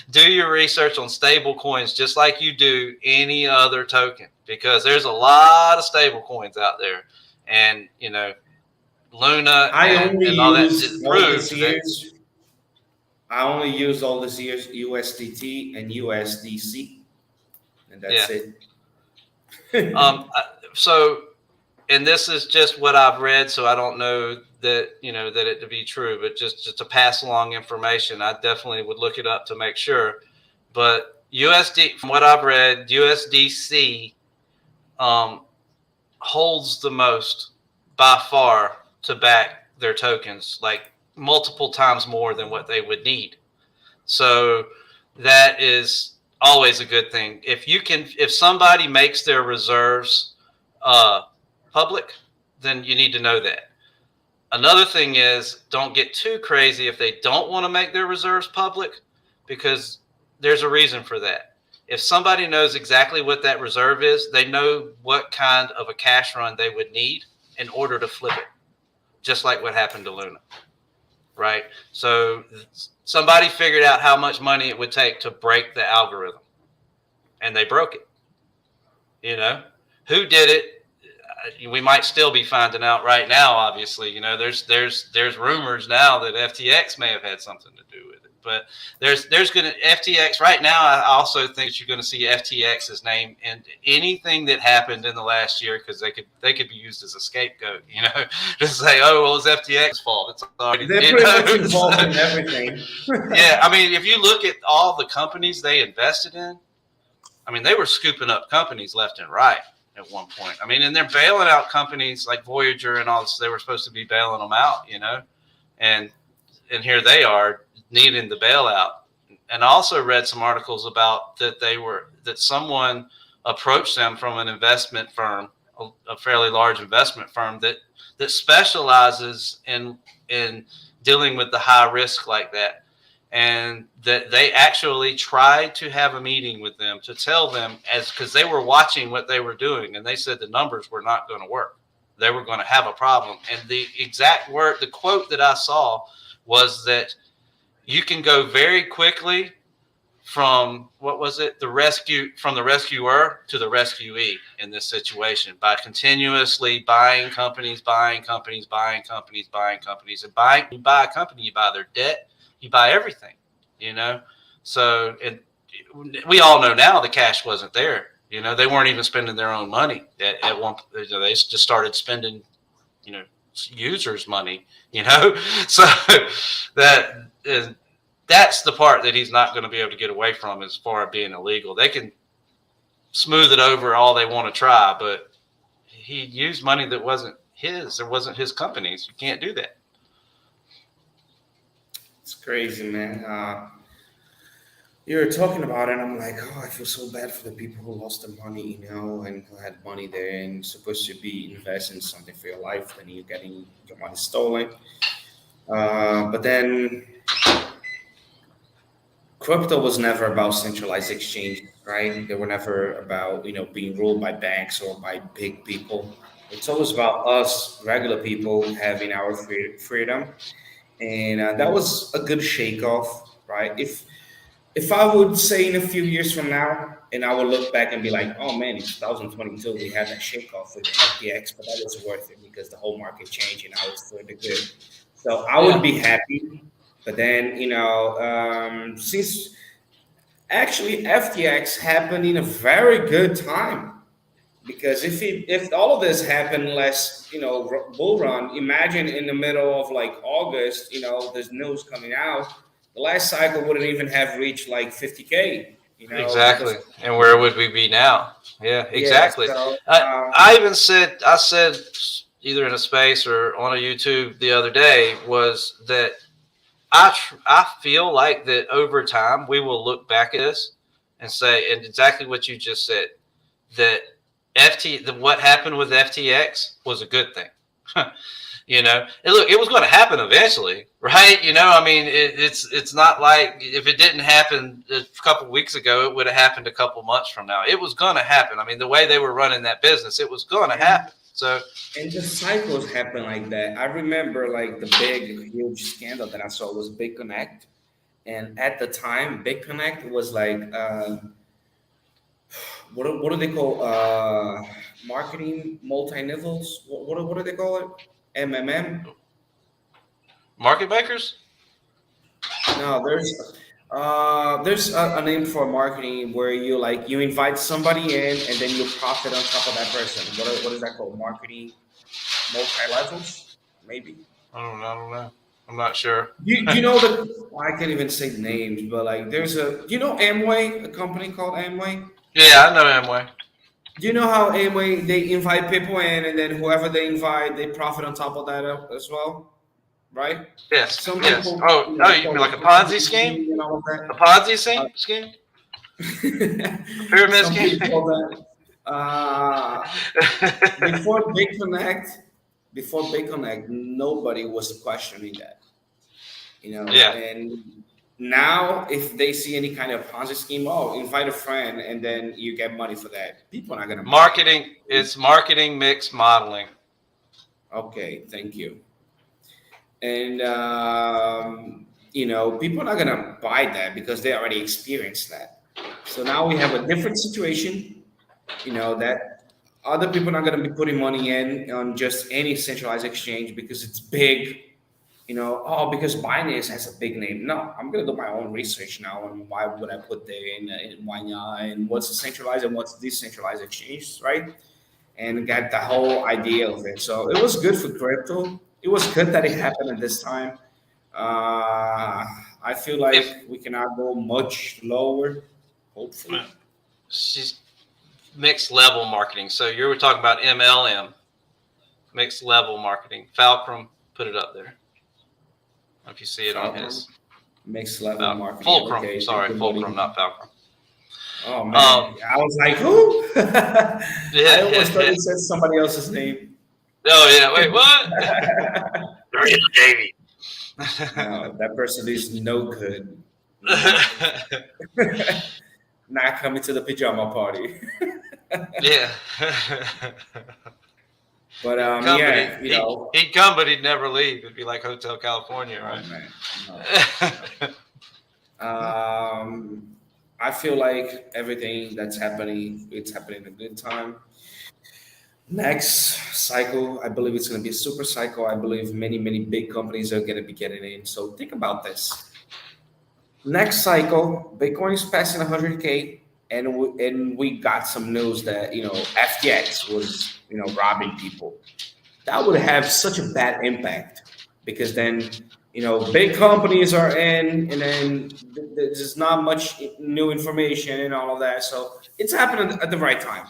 Do your research on stable coins just like you do any other token, because there's a lot of stable coins out there. And, you know, Luna and all that proves that. I only use all these years USDT and USDC, and that's it. So, and this is just what I've read, so I don't know that, you know, that it to be true, but just to pass along information, I definitely would look it up to make sure. But USD, from what I've read, USDC holds the most by far to back their tokens, like multiple times more than what they would need. So that is always a good thing. If somebody makes their reserves public, then you need to know that. Another thing is, don't get too crazy if they don't want to make their reserves public, because there's a reason for that. If somebody knows exactly what that reserve is, they know what kind of a cash run they would need in order to flip it, just like what happened to Luna, right? So somebody figured out how much money it would take to break the algorithm, and they broke it. You know, who did it? We might still be finding out right now. Obviously, you know, there's rumors now that FTX may have had something to do with it. But there's going to FTX right now. I also think that you're going to see FTX's name in anything that happened in the last year, because they could be used as a scapegoat. You know, just say, oh well, it's FTX's fault. It's already, they're pretty much involved in everything. Yeah, I mean, if you look at all the companies they invested in, I mean, they were scooping up companies left and right. at one point. I mean, and they're bailing out companies like Voyager and all this. They were supposed to be bailing them out, and here they are needing the bailout. And I also read some articles about that someone approached them from an investment firm, a fairly large investment firm that specializes in dealing with the high risk like that. And that they actually tried to have a meeting with them to tell them, because they were watching what they were doing, and they said the numbers were not going to work. They were going to have a problem. And the quote that I saw was that you can go very quickly from the rescuer to the rescuee in this situation by continuously buying companies. And you buy a company, you buy their debt, you buy everything, So we all know now the cash wasn't there. They weren't even spending their own money at one. They just started spending, users' money. So that's the part that he's not going to be able to get away from as far as being illegal. They can smooth it over all they want to try, but he used money that wasn't his. It wasn't his company's. You can't do that. It's crazy, man. You were talking about it, and I'm like, I feel so bad for the people who lost their money, and who had money there and supposed to be investing in something for your life, and you're getting your money stolen. But then crypto was never about centralized exchange, right? They were never about, being ruled by banks or by big people. It's always about us, regular people, having our freedom. And that was a good shake off, right? If I would say in a few years from now, and I would look back and be like, oh man, in 2022, we had that shake off with FTX, but that was worth it because the whole market changed and I was for the good. So I would be happy. But then, since actually FTX happened in a very good time, because if all of this happened last, bull run, imagine in the middle of like August, there's news coming out, the last cycle wouldn't even have reached like 50K. Exactly. And where would we be now? Yeah, exactly. Yeah, so, I said either in a space or on a YouTube the other day was that I feel like that over time we will look back at this and say, and exactly what you just said, that what happened with FTX was a good thing. And look, it was going to happen eventually, right? It's not like if it didn't happen a couple of weeks ago, it would have happened a couple months from now. It was going to happen. I mean, the way they were running that business, it was going to happen. So, and the cycles happen like that. I remember like the huge scandal that I saw was BitConnect, and at the time, BitConnect was like what do they call marketing multi-levels? What do they call it? MMM? Market makers? No, there's a name for marketing where you invite somebody in and then you profit on top of that person. What is that called? Marketing multi-levels? Maybe. I don't know. I'm not sure. You know I can't even say names, but like there's Amway, a company called Amway? Yeah, I know Amway. Do you know how Amway, they invite people in and then whoever they invite, they profit on top of that as well? Right? Yes. Some yes. people, you mean like a Ponzi scheme? And all of that. A Ponzi scheme? Pyramid Some scheme? people that, before BitConnect, nobody was questioning that. Yeah. And now if they see any kind of Ponzi scheme, invite a friend and then you get money for that. People are not gonna marketing. It's marketing mix modeling. Okay, thank you. And people are not gonna buy that because they already experienced that. So now we have a different situation, that other people are not gonna be putting money in on just any centralized exchange because it's big. Because Binance has a big name. No, I'm gonna do my own research now on why would I put there in why not, and what's a centralized and what's decentralized exchange, right? And get the whole idea of it. So it was good for crypto. It was good that it happened at this time. I feel like we cannot go much lower. Hopefully, mixed level marketing. So you were talking about MLM, mixed level marketing. Fulcrum, put it up there. I don't know if you see it on his. Mixed level marketing. Fulcrum, okay, sorry, Fulcrum, not Fulcrum. Oh man, I was like, who? I almost thought you said somebody else's name. Oh yeah, wait, what? Davey. No, that person is no good. Not coming to the pajama party. Yeah. But yeah, you know, he'd come, but he'd never leave. It'd be like Hotel California, right? Oh, man. No. I feel like everything that's happening, it's happening in a good time. Next cycle, I believe it's going to be a super cycle. I believe many, many big companies are going to be getting in. So think about this. Next cycle, Bitcoin is passing 100K, and we got some news that FTX was robbing people. That would have such a bad impact because then big companies are in, and then there's not much new information and all of that. So it's happening at the right time.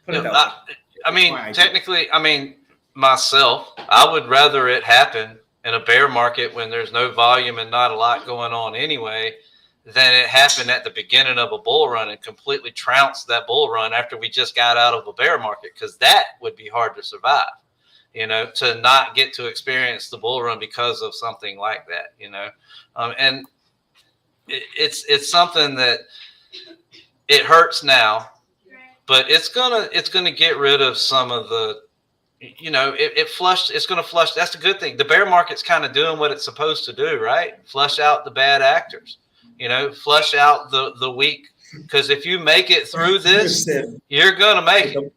Put it that way. I mean, technically, myself, I would rather it happen in a bear market when there's no volume and not a lot going on anyway, than it happened at the beginning of a bull run and completely trounced that bull run after we just got out of a bear market, because that would be hard to survive, to not get to experience the bull run because of something like that, and it's something that it hurts now, but it's gonna get rid of some of the, it's gonna flush. That's the good thing. The bear market's kind of doing what it's supposed to do, right? Flush out the bad actors, flush out the weak. Because if you make it through this, you're gonna make it.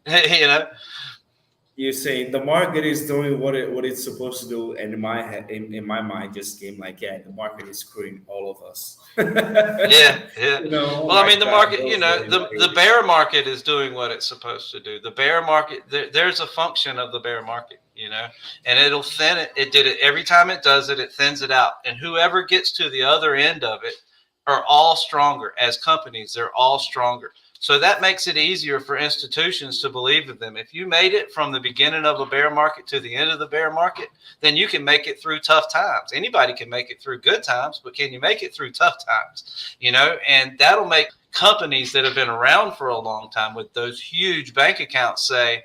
You're saying the market is doing what it's supposed to do, and in my head, in my mind, just came like, the market is screwing all of us. Yeah. Well, the market, the bear market is doing what it's supposed to do. The bear market, there's a function of the bear market, and it'll thin it. It did it every time it does it. It thins it out, and whoever gets to the other end of it are all stronger. As companies, they're all stronger. So that makes it easier for institutions to believe in them. If you made it from the beginning of a bear market to the end of the bear market, then you can make it through tough times. Anybody can make it through good times, but can you make it through tough times? And that'll make companies that have been around for a long time with those huge bank accounts say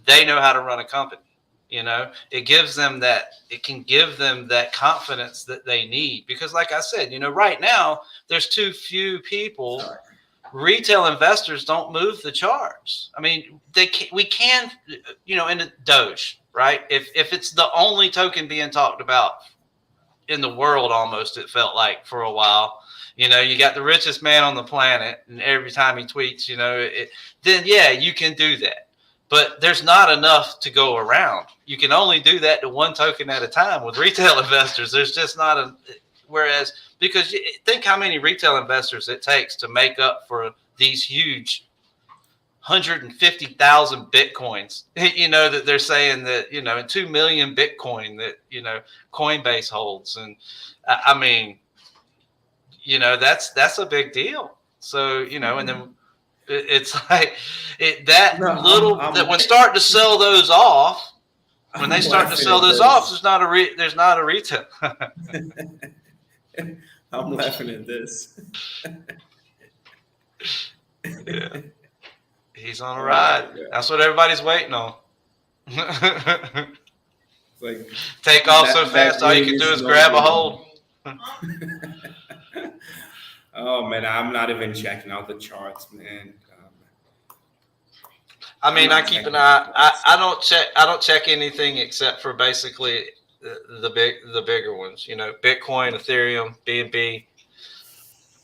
they know how to run a company. It gives them that, it can give them that confidence that they need. Because like I said, right now there's too few people. Retail investors don't move the charts. We can, in a Doge, right? If it's the only token being talked about in the world, almost, it felt like for a while, you got the richest man on the planet, and every time he tweets, then you can do that. But there's not enough to go around. You can only do that to one token at a time. With retail investors, there's just not whereas, because think how many retail investors it takes to make up for these huge 150,000 Bitcoins, that they're saying that, and 2 million Bitcoin that, Coinbase holds. And that's a big deal. So, and then it's like that when start to sell those off, when they start to sell those off, there's not a retail. I'm laughing at this. Yeah. He's on a ride. That's what everybody's waiting on. Like, take off so fast, all you can do is grab a hold. Oh man, I'm not even checking out the charts, man. I keep an eye. I don't check anything except for basically the bigger ones. Bitcoin, Ethereum, BNB.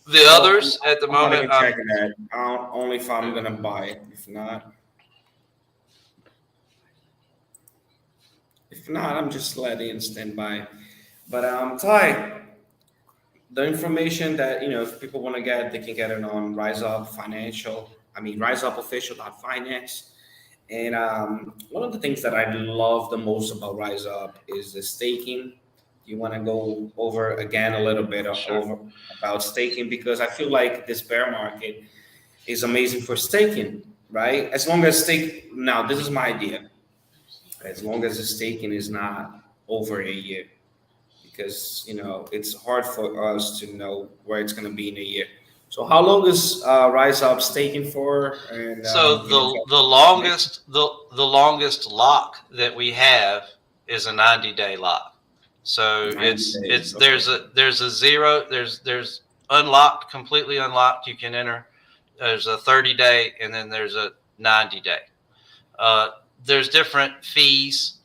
The others at the moment, I'm checking that. Only if I'm gonna buy it. If not, I'm just letting it stand by. But Ty, the information that if people want to get, they can get it on RiseUpOfficial.finance. And one of the things that I love the most about RiseUp is the staking. You want to go over again a little bit about staking, because I feel like this bear market is amazing for staking, right? As long as stake. Now, this is my idea. As long as the staking is not over a year, because it's hard for us to know where it's going to be in a year. So, how long is Rise Up staking for? And So can you tell the longest the longest lock that we have is a 90-day lock. So 90 days? it's Okay. there's a zero, there's unlocked, completely unlocked. You can enter. There's a 30-day, and then there's a 90-day. There's different fees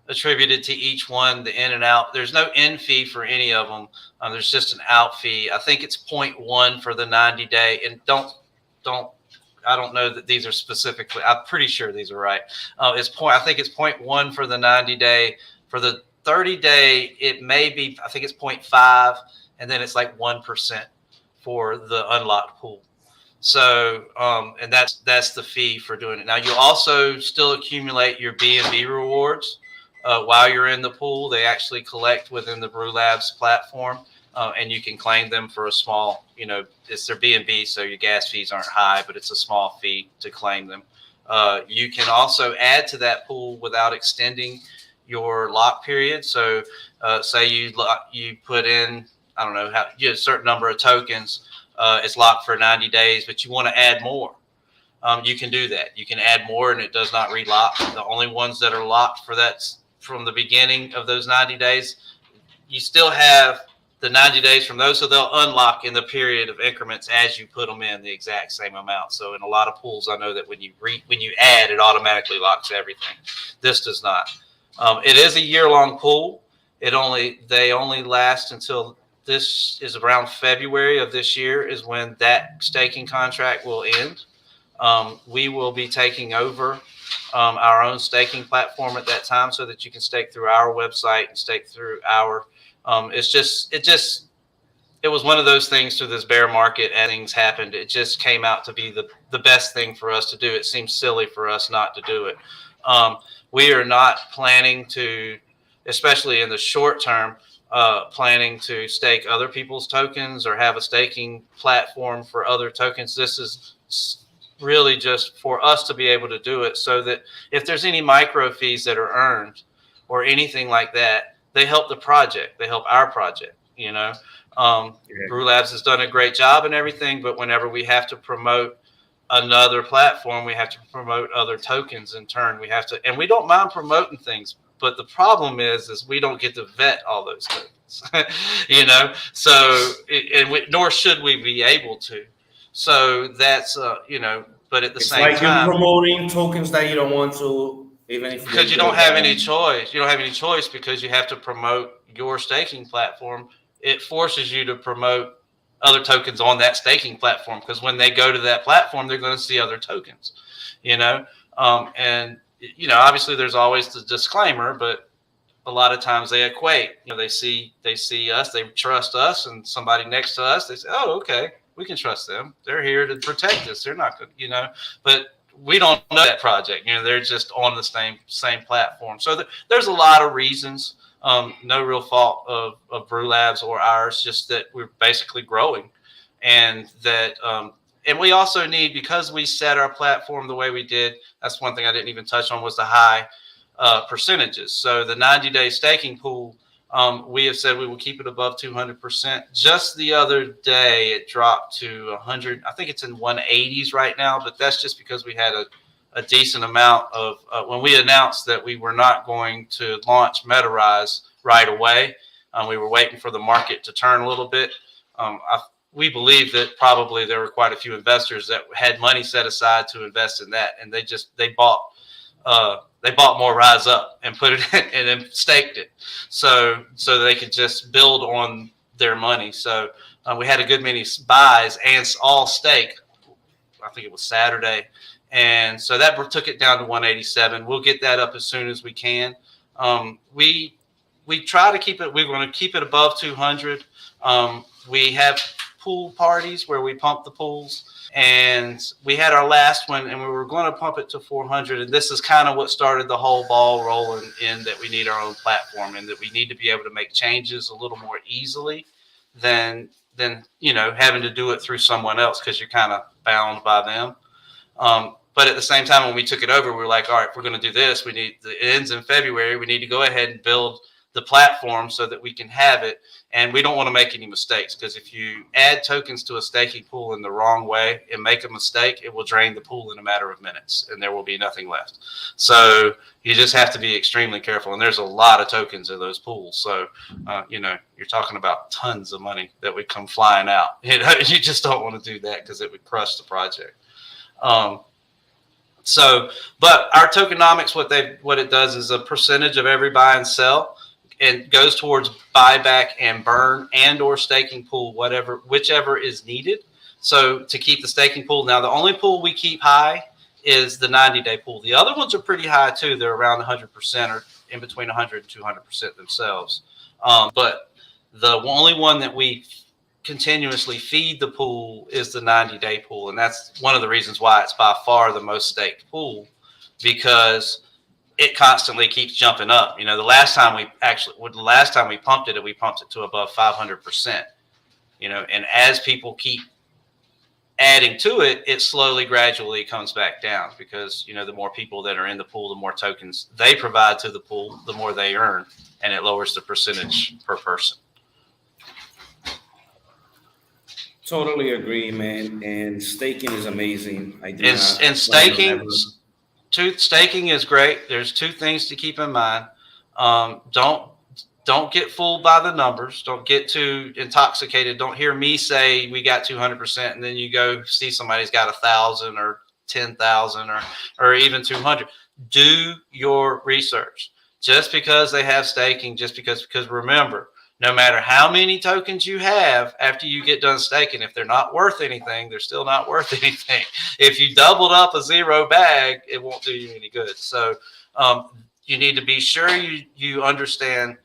attributed to each one, the in and out. There's no in fee for any of them. There's just an out fee. I think it's 0.1 for the 90-day. And I don't know that these are specifically, I'm pretty sure these are right. I think it's 0.1 for the 90-day. For the 30-day, it may be, I think it's 0.5, and then it's like 1% for the unlocked pool. So, and that's the fee for doing it. Now, you also still accumulate your BNB rewards while you're in the pool. They actually collect within the 𝗪𝗧𝗛𝗛 platform, and you can claim them for a small, it's their BNB, so your gas fees aren't high, but it's a small fee to claim them. You can also add to that pool without extending your lock period. So, say you put in, I don't know, a certain number of tokens. It's locked for 90 days, but you want to add more. You can do that. You can add more, and it does not relock. The only ones that are locked for that from the beginning of those 90 days, you still have the 90 days from those, so they'll unlock in the period of increments as you put them in the exact same amount. So in a lot of pools, I know that when you add, it automatically locks everything. This does not. It is a year-long pool. They only last until this is around February of this year is when that staking contract will end. We will be taking over our own staking platform at that time, so that you can stake through our website and stake through our. It was one of those things through this bear market, and things happened. It just came out to be the best thing for us to do. It seems silly for us not to do it. We are not planning to, especially in the short term, planning to stake other people's tokens or have a staking platform for other tokens. This is really just for us to be able to do it, so that if there's any micro fees that are earned or anything like that, they help the project. They help our project. 𝗪𝗧𝗛𝗛 has done a great job and everything, but whenever we have to promote another platform, we have to promote other tokens in turn. And we don't mind promoting things, but the problem is we don't get to vet all those tokens, So, nor should we be able to. So that's but at the same time, you're promoting tokens that you don't want to, even if because you don't have any choice. You don't have any choice because you have to promote your staking platform. It forces you to promote other tokens on that staking platform, because when they go to that platform, they're going to see other tokens, and obviously there's always the disclaimer, but a lot of times they equate. They see us, they trust us, and somebody next to us, they say, "Oh, okay, we can trust them. They're here to protect us. They're not good," But we don't know that project. They're just on the same platform. So there's a lot of reasons. No real fault of 𝗪𝗧𝗛𝗛 or ours, just that we're basically growing, and that and we also need, because we set our platform the way we did. That's one thing I didn't even touch on, was the high percentages. So the 90-day staking pool, we have said we will keep it above 200%. Just the other day, it dropped to 100. I think it's in 180s right now, but that's just because we had a decent amount of when we announced that we were not going to launch 𝗪𝗧𝗛𝗏 right away. We were waiting for the market to turn a little bit. We believe that probably there were quite a few investors that had money set aside to invest in that, and they bought more Rise Up and put it in, and then staked it, so they could just build on their money. So we had a good many buys and all stake. I think it was Saturday. And so that took it down to 187. We'll get that up as soon as we can. We try to keep it. We're going to keep it above 200. We have pool parties where we pump the pools, and we had our last one, and we were going to pump it to 400. And this is kind of what started the whole ball rolling in, that we need our own platform, and that we need to be able to make changes a little more easily than having to do it through someone else, because you're kind of bound by them. But at the same time, when we took it over, we were like, all right, if we're going to do this, it ends in February. We need to go ahead and build the platform so that we can have it. And we don't want to make any mistakes, because if you add tokens to a staking pool in the wrong way and make a mistake, it will drain the pool in a matter of minutes and there will be nothing left. So you just have to be extremely careful. And there's a lot of tokens in those pools. So, you know, you're talking about tons of money that would come flying out. You know, you just don't want to do that because it would crush the project. But our tokenomics, what it does is a percentage of every buy and sell, and goes towards buyback and burn and or staking pool, whichever is needed. So to keep the staking pool, now the only pool we keep high is the 90-day pool. The other ones are pretty high too. They're around 100% or in between 100 and 200% themselves. But the only one that we continuously feed the pool is the 90-day pool. And that's one of the reasons why it's by far the most staked pool, because it constantly keeps jumping up. You know, the last time we pumped it to above 500%, you know, and as people keep adding to it, it slowly, gradually comes back down, because, you know, the more people that are in the pool, the more tokens they provide to the pool, the more they earn, and it lowers the percentage per person. Totally agree, man. And staking is amazing. Staking is great. There's two things to keep in mind. Don't get fooled by the numbers. Don't get too intoxicated. Don't hear me say we got 200%, and then you go see somebody's got 1,000 or 10,000 or even 200. Do your research. Just because they have staking, because remember, no matter how many tokens you have after you get done staking, if they're not worth anything, they're still not worth anything. If you doubled up a zero bag, it won't do you any good. So you need to be sure you understand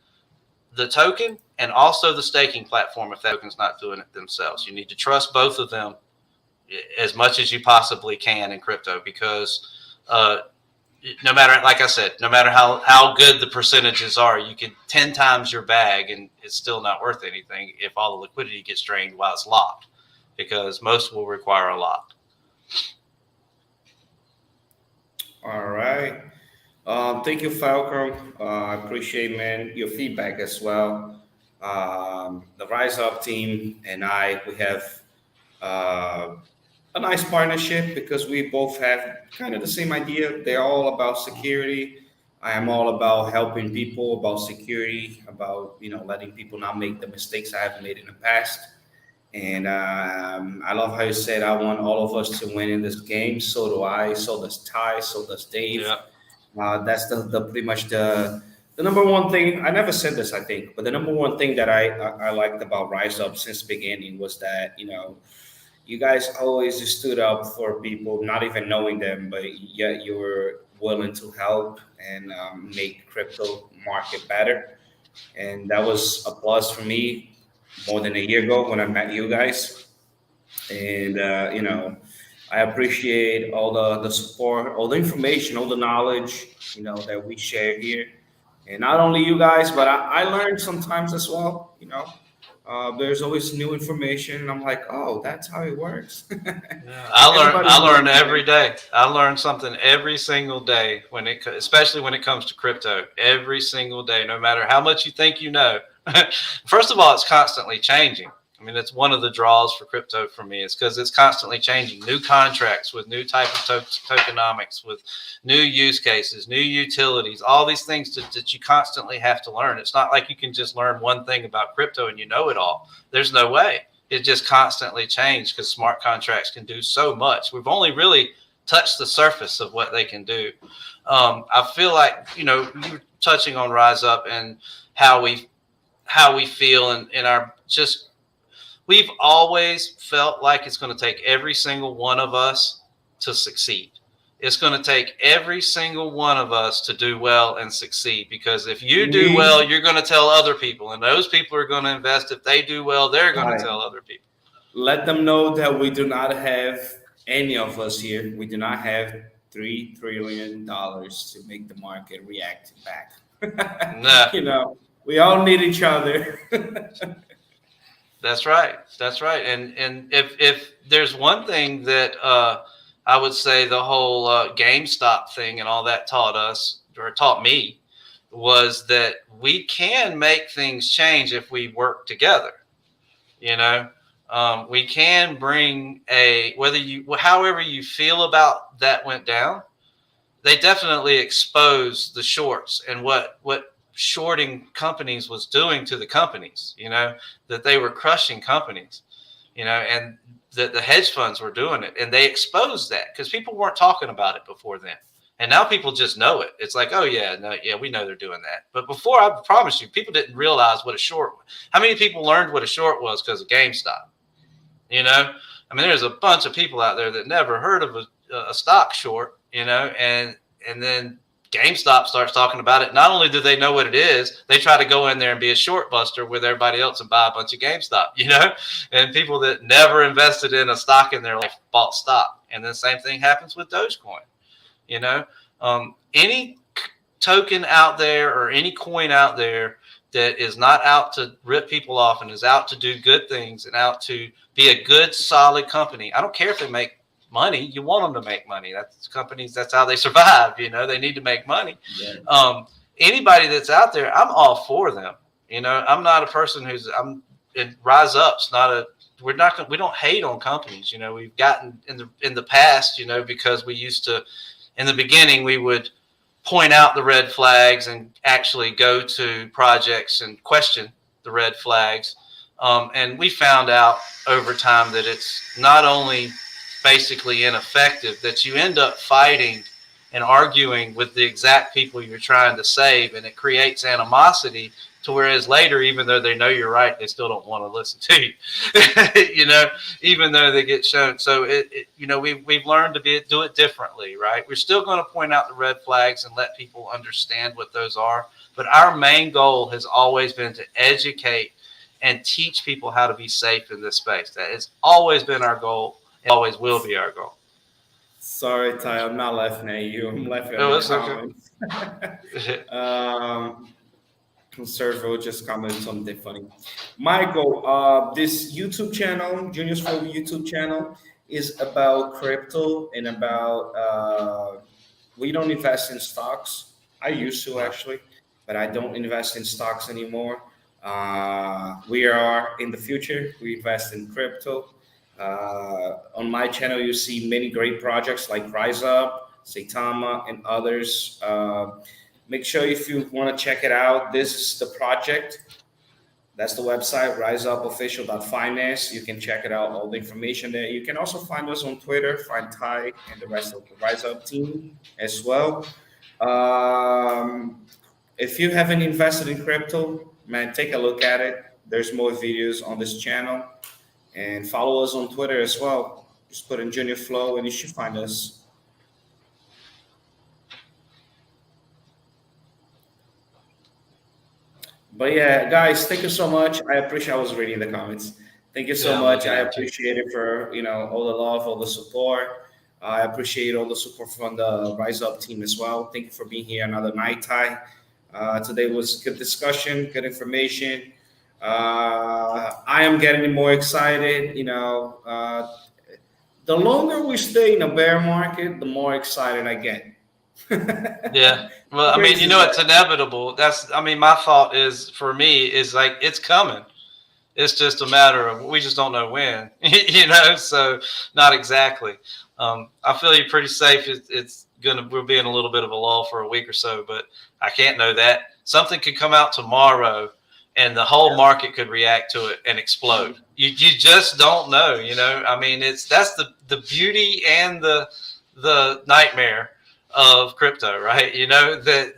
the token and also the staking platform if that token's not doing it themselves. You need to trust both of them as much as you possibly can in crypto, because no matter, like I said, no matter how good the percentages are, you can 10 times your bag and it's still not worth anything if all the liquidity gets drained while it's locked, because most will require a lock. All right. Thank you, Falco. I appreciate, man, your feedback as well. The Rise Up team and we have a nice partnership because we both have kind of the same idea. They're all about security. I am all about helping people, about security, about, you know, letting people not make the mistakes I have made in the past. And I love how you said, I want all of us to win in this game. So do I. So does Ty. So does Dave. Yeah. That's the pretty much the number one thing. I never said this, I think, but the number one thing that I liked about Rise Up since the beginning was that, you know, you guys always stood up for people, not even knowing them, but yet you were willing to help and make crypto market better. And that was a plus for me more than a year ago when I met you guys. And, you know, I appreciate all the support, all the information, all the knowledge, you know, that we share here. And not only you guys, but I learned sometimes as well, you know. There's always new information, and I'm like, oh, that's how it works. Yeah, I learn every day. I learn something every single day especially when it comes to crypto. Every single day, no matter how much you think you know. First of all, it's constantly changing. I mean, it's one of the draws for crypto for me. It's because it's constantly changing. New contracts with new type of tokenomics, with new use cases, new utilities, all these things that you constantly have to learn. It's not like you can just learn one thing about crypto and you know it all. There's no way. It just constantly changes because smart contracts can do so much. We've only really touched the surface of what they can do. I feel like, you know, you were touching on Rise Up and how we feel in our just. We've always felt like it's going to take every single one of us to succeed. It's going to take every single one of us to do well and succeed, because if you do well, you're going to tell other people, and those people are going to invest. If they do well, they're going to tell other people. Let them know that we do not have, any of us here, we do not have $3 trillion to make the market react back. No. You know, we all need each other. That's right. That's right. And if there's one thing that I would say the whole GameStop thing and all that taught us, or taught me, was that we can make things change if we work together. You know, we can bring however you feel about that went down. They definitely exposed the shorts and what shorting companies was doing to the companies, you know, that they were crushing companies, you know, and that the hedge funds were doing it. And they exposed that because people weren't talking about it before then. And now people just know it. It's like, oh, yeah, no, yeah, we know they're doing that. But before, I promise you, people didn't realize what a short was. How many people learned what a short was because of GameStop? You know, I mean, there's a bunch of people out there that never heard of a stock short, you know, and then GameStop starts talking about it. Not only do they know what it is, they try to go in there and be a short buster with everybody else and buy a bunch of GameStop, you know, and people that never invested in a stock in their life bought stock. And the same thing happens with Dogecoin. You know, any token out there or any coin out there that is not out to rip people off and is out to do good things and out to be a good, solid company. I don't care if they make money. You want them to make money. That's companies. That's how they survive. You know, they need to make money. Yeah. Anybody that's out there, I'm all for them. You know, I'm not a person Rise Up's not a. We don't hate on companies. You know, we've gotten in the past. You know, because we used to. In the beginning, we would point out the red flags and actually go to projects and question the red flags. And we found out over time that it's not only basically ineffective, that you end up fighting and arguing with the exact people you're trying to save, and it creates animosity to whereas later, even though they know you're right, they still don't want to listen to you, you know, even though they get shown. So, you know, we've learned to do it differently, right? We're still going to point out the red flags and let people understand what those are. But our main goal has always been to educate and teach people how to be safe in this space. That has always been our goal and always will be our goal. Sorry, Ty, I'm not laughing at you. I'm laughing at the comments. Servo just commented something funny. Michael, this YouTube channel, Junior's Flow YouTube channel, is about crypto and about we don't invest in stocks. I used to actually, but I don't invest in stocks anymore. We are in the future. We invest in crypto. On my channel, you see many great projects like Rise Up, 𝗖𝗎𝗓, and others. Make sure if you want to check it out, this is the project. That's the website, 𝗪𝗧official.finance. You can check it out, all the information there. You can also find us on Twitter, find Ty and the rest of the Rise Up team as well. If you haven't invested in crypto, man, take a look at it. There's more videos on this channel. And follow us on Twitter as well. Just put in Junior Flow and you should find us. But yeah, guys, thank you so much. I was reading the comments. Thank you so much. I appreciate it for, you know, all the love, all the support. I appreciate all the support from the Rise Up team as well. Thank you for being here another night, Ty. Today was good discussion, good information. I am getting more excited. You know, the longer we stay in a bear market, the more excited I get. Yeah. Well, I mean, you know, it's inevitable. My thought is, for me, is like, it's coming. It's just a matter of, we just don't know when, you know, so not exactly. I feel you're pretty safe. We'll be in a little bit of a lull for a week or so, but I can't know that. Something could come out tomorrow and the whole market could react to it and explode. You just don't know, you know. I mean, that's the beauty and the nightmare of crypto, right? You know, that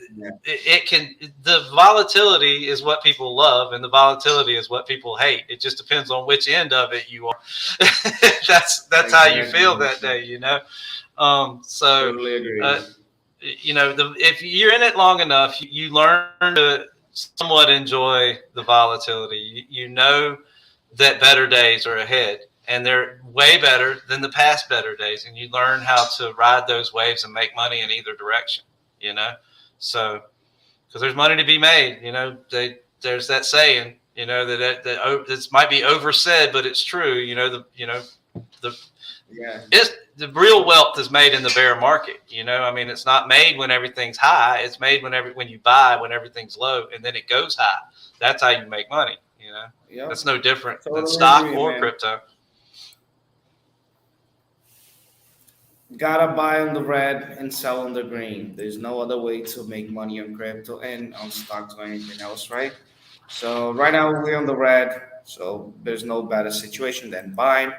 the volatility is what people love and the volatility is what people hate. It just depends on which end of it you are. That's how you feel that day, you know? So, totally agree. You know, if you're in it long enough, you learn to somewhat enjoy the volatility. You know that better days are ahead. And they're way better than the past better days. And you learn how to ride those waves and make money in either direction, you know? So, because there's money to be made, you know, there's that saying, you know, that this might be oversaid, but it's true. You know, Yeah. It's the real wealth is made in the bear market. You know, I mean, it's not made when everything's high. It's made when you buy when everything's low, and then it goes high. That's how you make money. You know, Yep. that's no different than Totally stock agree, or man. crypto. Gotta buy on the red and sell on the green. There's no other way to make money on crypto and on stocks or anything else, right? So right now we're on the red, so there's no better situation than buying.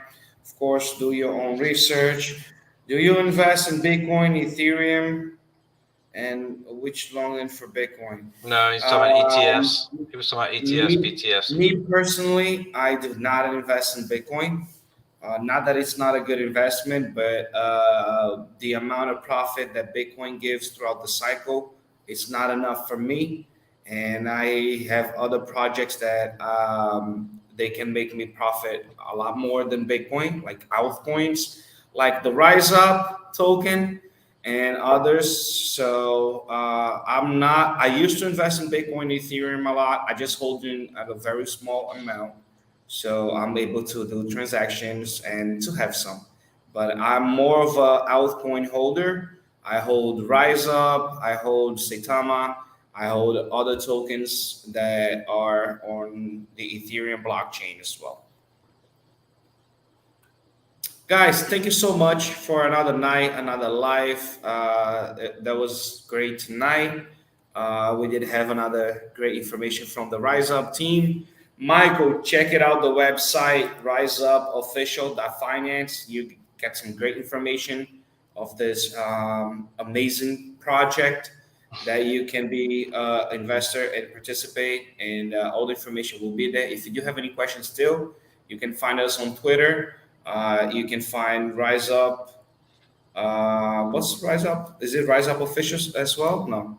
Of course, do your own research. Do you invest in Bitcoin, Ethereum, and which long end for Bitcoin? No, he's talking about Um, ETFs. He was talking about ETFs, me, BTFs. me personally, I do not invest in Bitcoin. Not that it's not a good investment, but the amount of profit that Bitcoin gives throughout the cycle, it's not enough for me. And I have other projects that they can make me profit a lot more than Bitcoin, like altcoins, like the Rise Up token and others. So I'm not. I used to invest in Bitcoin, Ethereum a lot. I just hold in at a very small amount, so I'm able to do transactions and to have some. But I'm more of a altcoin holder. I hold Rise Up, I hold Saitama, I hold other tokens that are on the Ethereum blockchain as well. Guys, thank you so much for another night, another live. That was great tonight. We did have another great information from the Rise Up team. Michael, check it out, the website, riseupofficial.finance. You get some great information of this amazing project that you can be an investor and participate, and all the information will be there. If you do have any questions still, you can find us on Twitter. You can find Rise Up. What's Rise Up? Is it Rise Up Officials as well? No.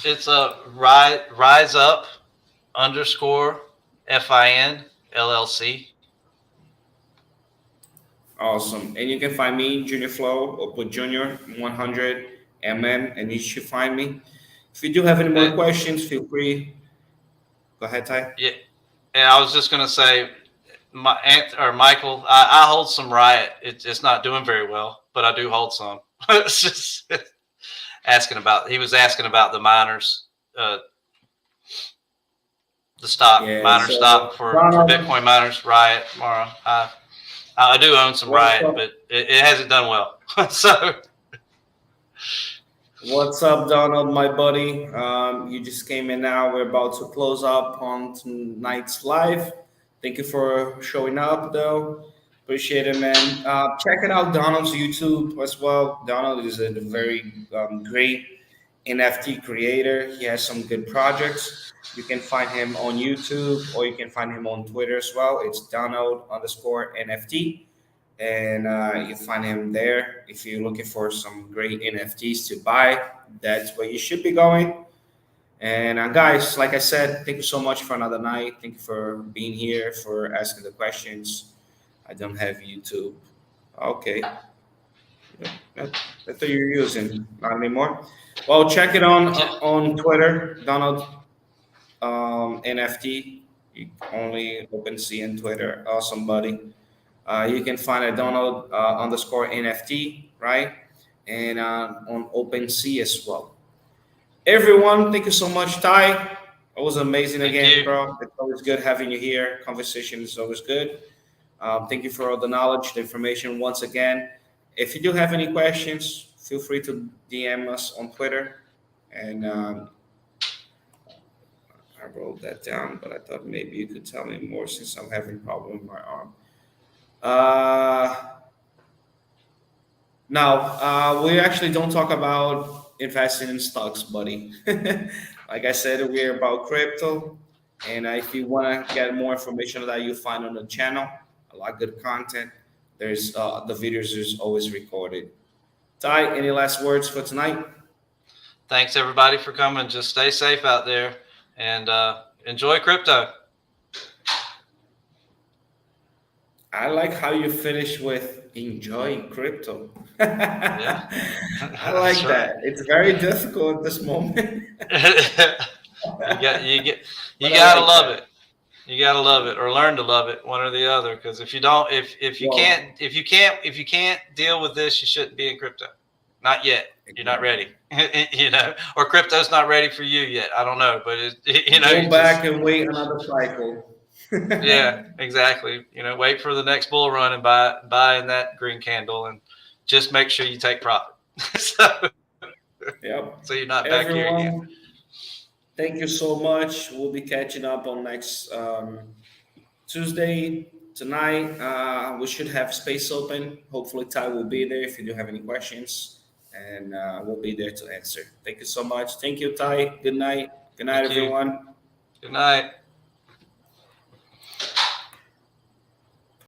It's a rise up _ FIN LLC. Awesome. And you can find me, Junior Flow, or put Junior 100 and you should find me. If you do have any more questions, feel free. Go ahead, Ty. Yeah, and I was just gonna say, Michael, I hold some Riot. It's not doing very well, but I do hold some. It's just he was asking about the miners, the stock, Yeah, miner so stock for Bitcoin miners, Riot, Mara. I do own some Riot, but it hasn't done well. So, what's up, Donald, my buddy? You just came in now. We're about to close up on tonight's live. Thank you for showing up, though. Appreciate it, man. Check it out, Donald's YouTube as well. Donald is a very great NFT creator. He has some good projects. You can find him on YouTube, or you can find him on Twitter as well. It's Donald_NFT. And you find him there. If you're looking for some great NFTs to buy, that's where you should be going. And guys, like I said, thank you so much for another night. Thank you for being here, for asking the questions. I don't have YouTube. Okay. That's what you're using. Not anymore. Well, check it on Twitter, Donald NFT. You only OpenSea and Twitter. Awesome, buddy. You can find a Donald _NFT, right? And on OpenSea as well. Everyone, thank you so much, Ty. It was amazing again, bro. It's always good having you here. Conversation is always good. Thank you for all the knowledge, the information once again. If you do have any questions, feel free to DM us on Twitter. And I wrote that down, but I thought maybe you could tell me more since I'm having a problem with my arm. Now, we actually don't talk about investing in stocks, buddy. Like I said, we're about crypto. And if you want to get more information that you find on the channel, a lot of good content. There's the videos is always recorded. Ty, any last words for tonight? Thanks everybody for coming. Just stay safe out there and enjoy crypto. I like how you finish with enjoy crypto. Yeah. I like that. It's very difficult at this moment. you gotta love it. You gotta love it or learn to love it, one or the other. Because if you don't, if you can't deal with this, you shouldn't be in crypto. Not yet. You're not ready. Or crypto's not ready for you yet. I don't know, but go back and wait another cycle. Yeah, exactly. Wait for the next bull run and buy in that green candle, and just make sure you take profit. So you're not back here again. Thank you so much. We'll be catching up on next Tuesday tonight. We should have space open. Hopefully, Ty will be there if you do have any questions, and we'll be there to answer. Thank you so much. Thank you, Ty. Good night. Good night, everyone. Good night.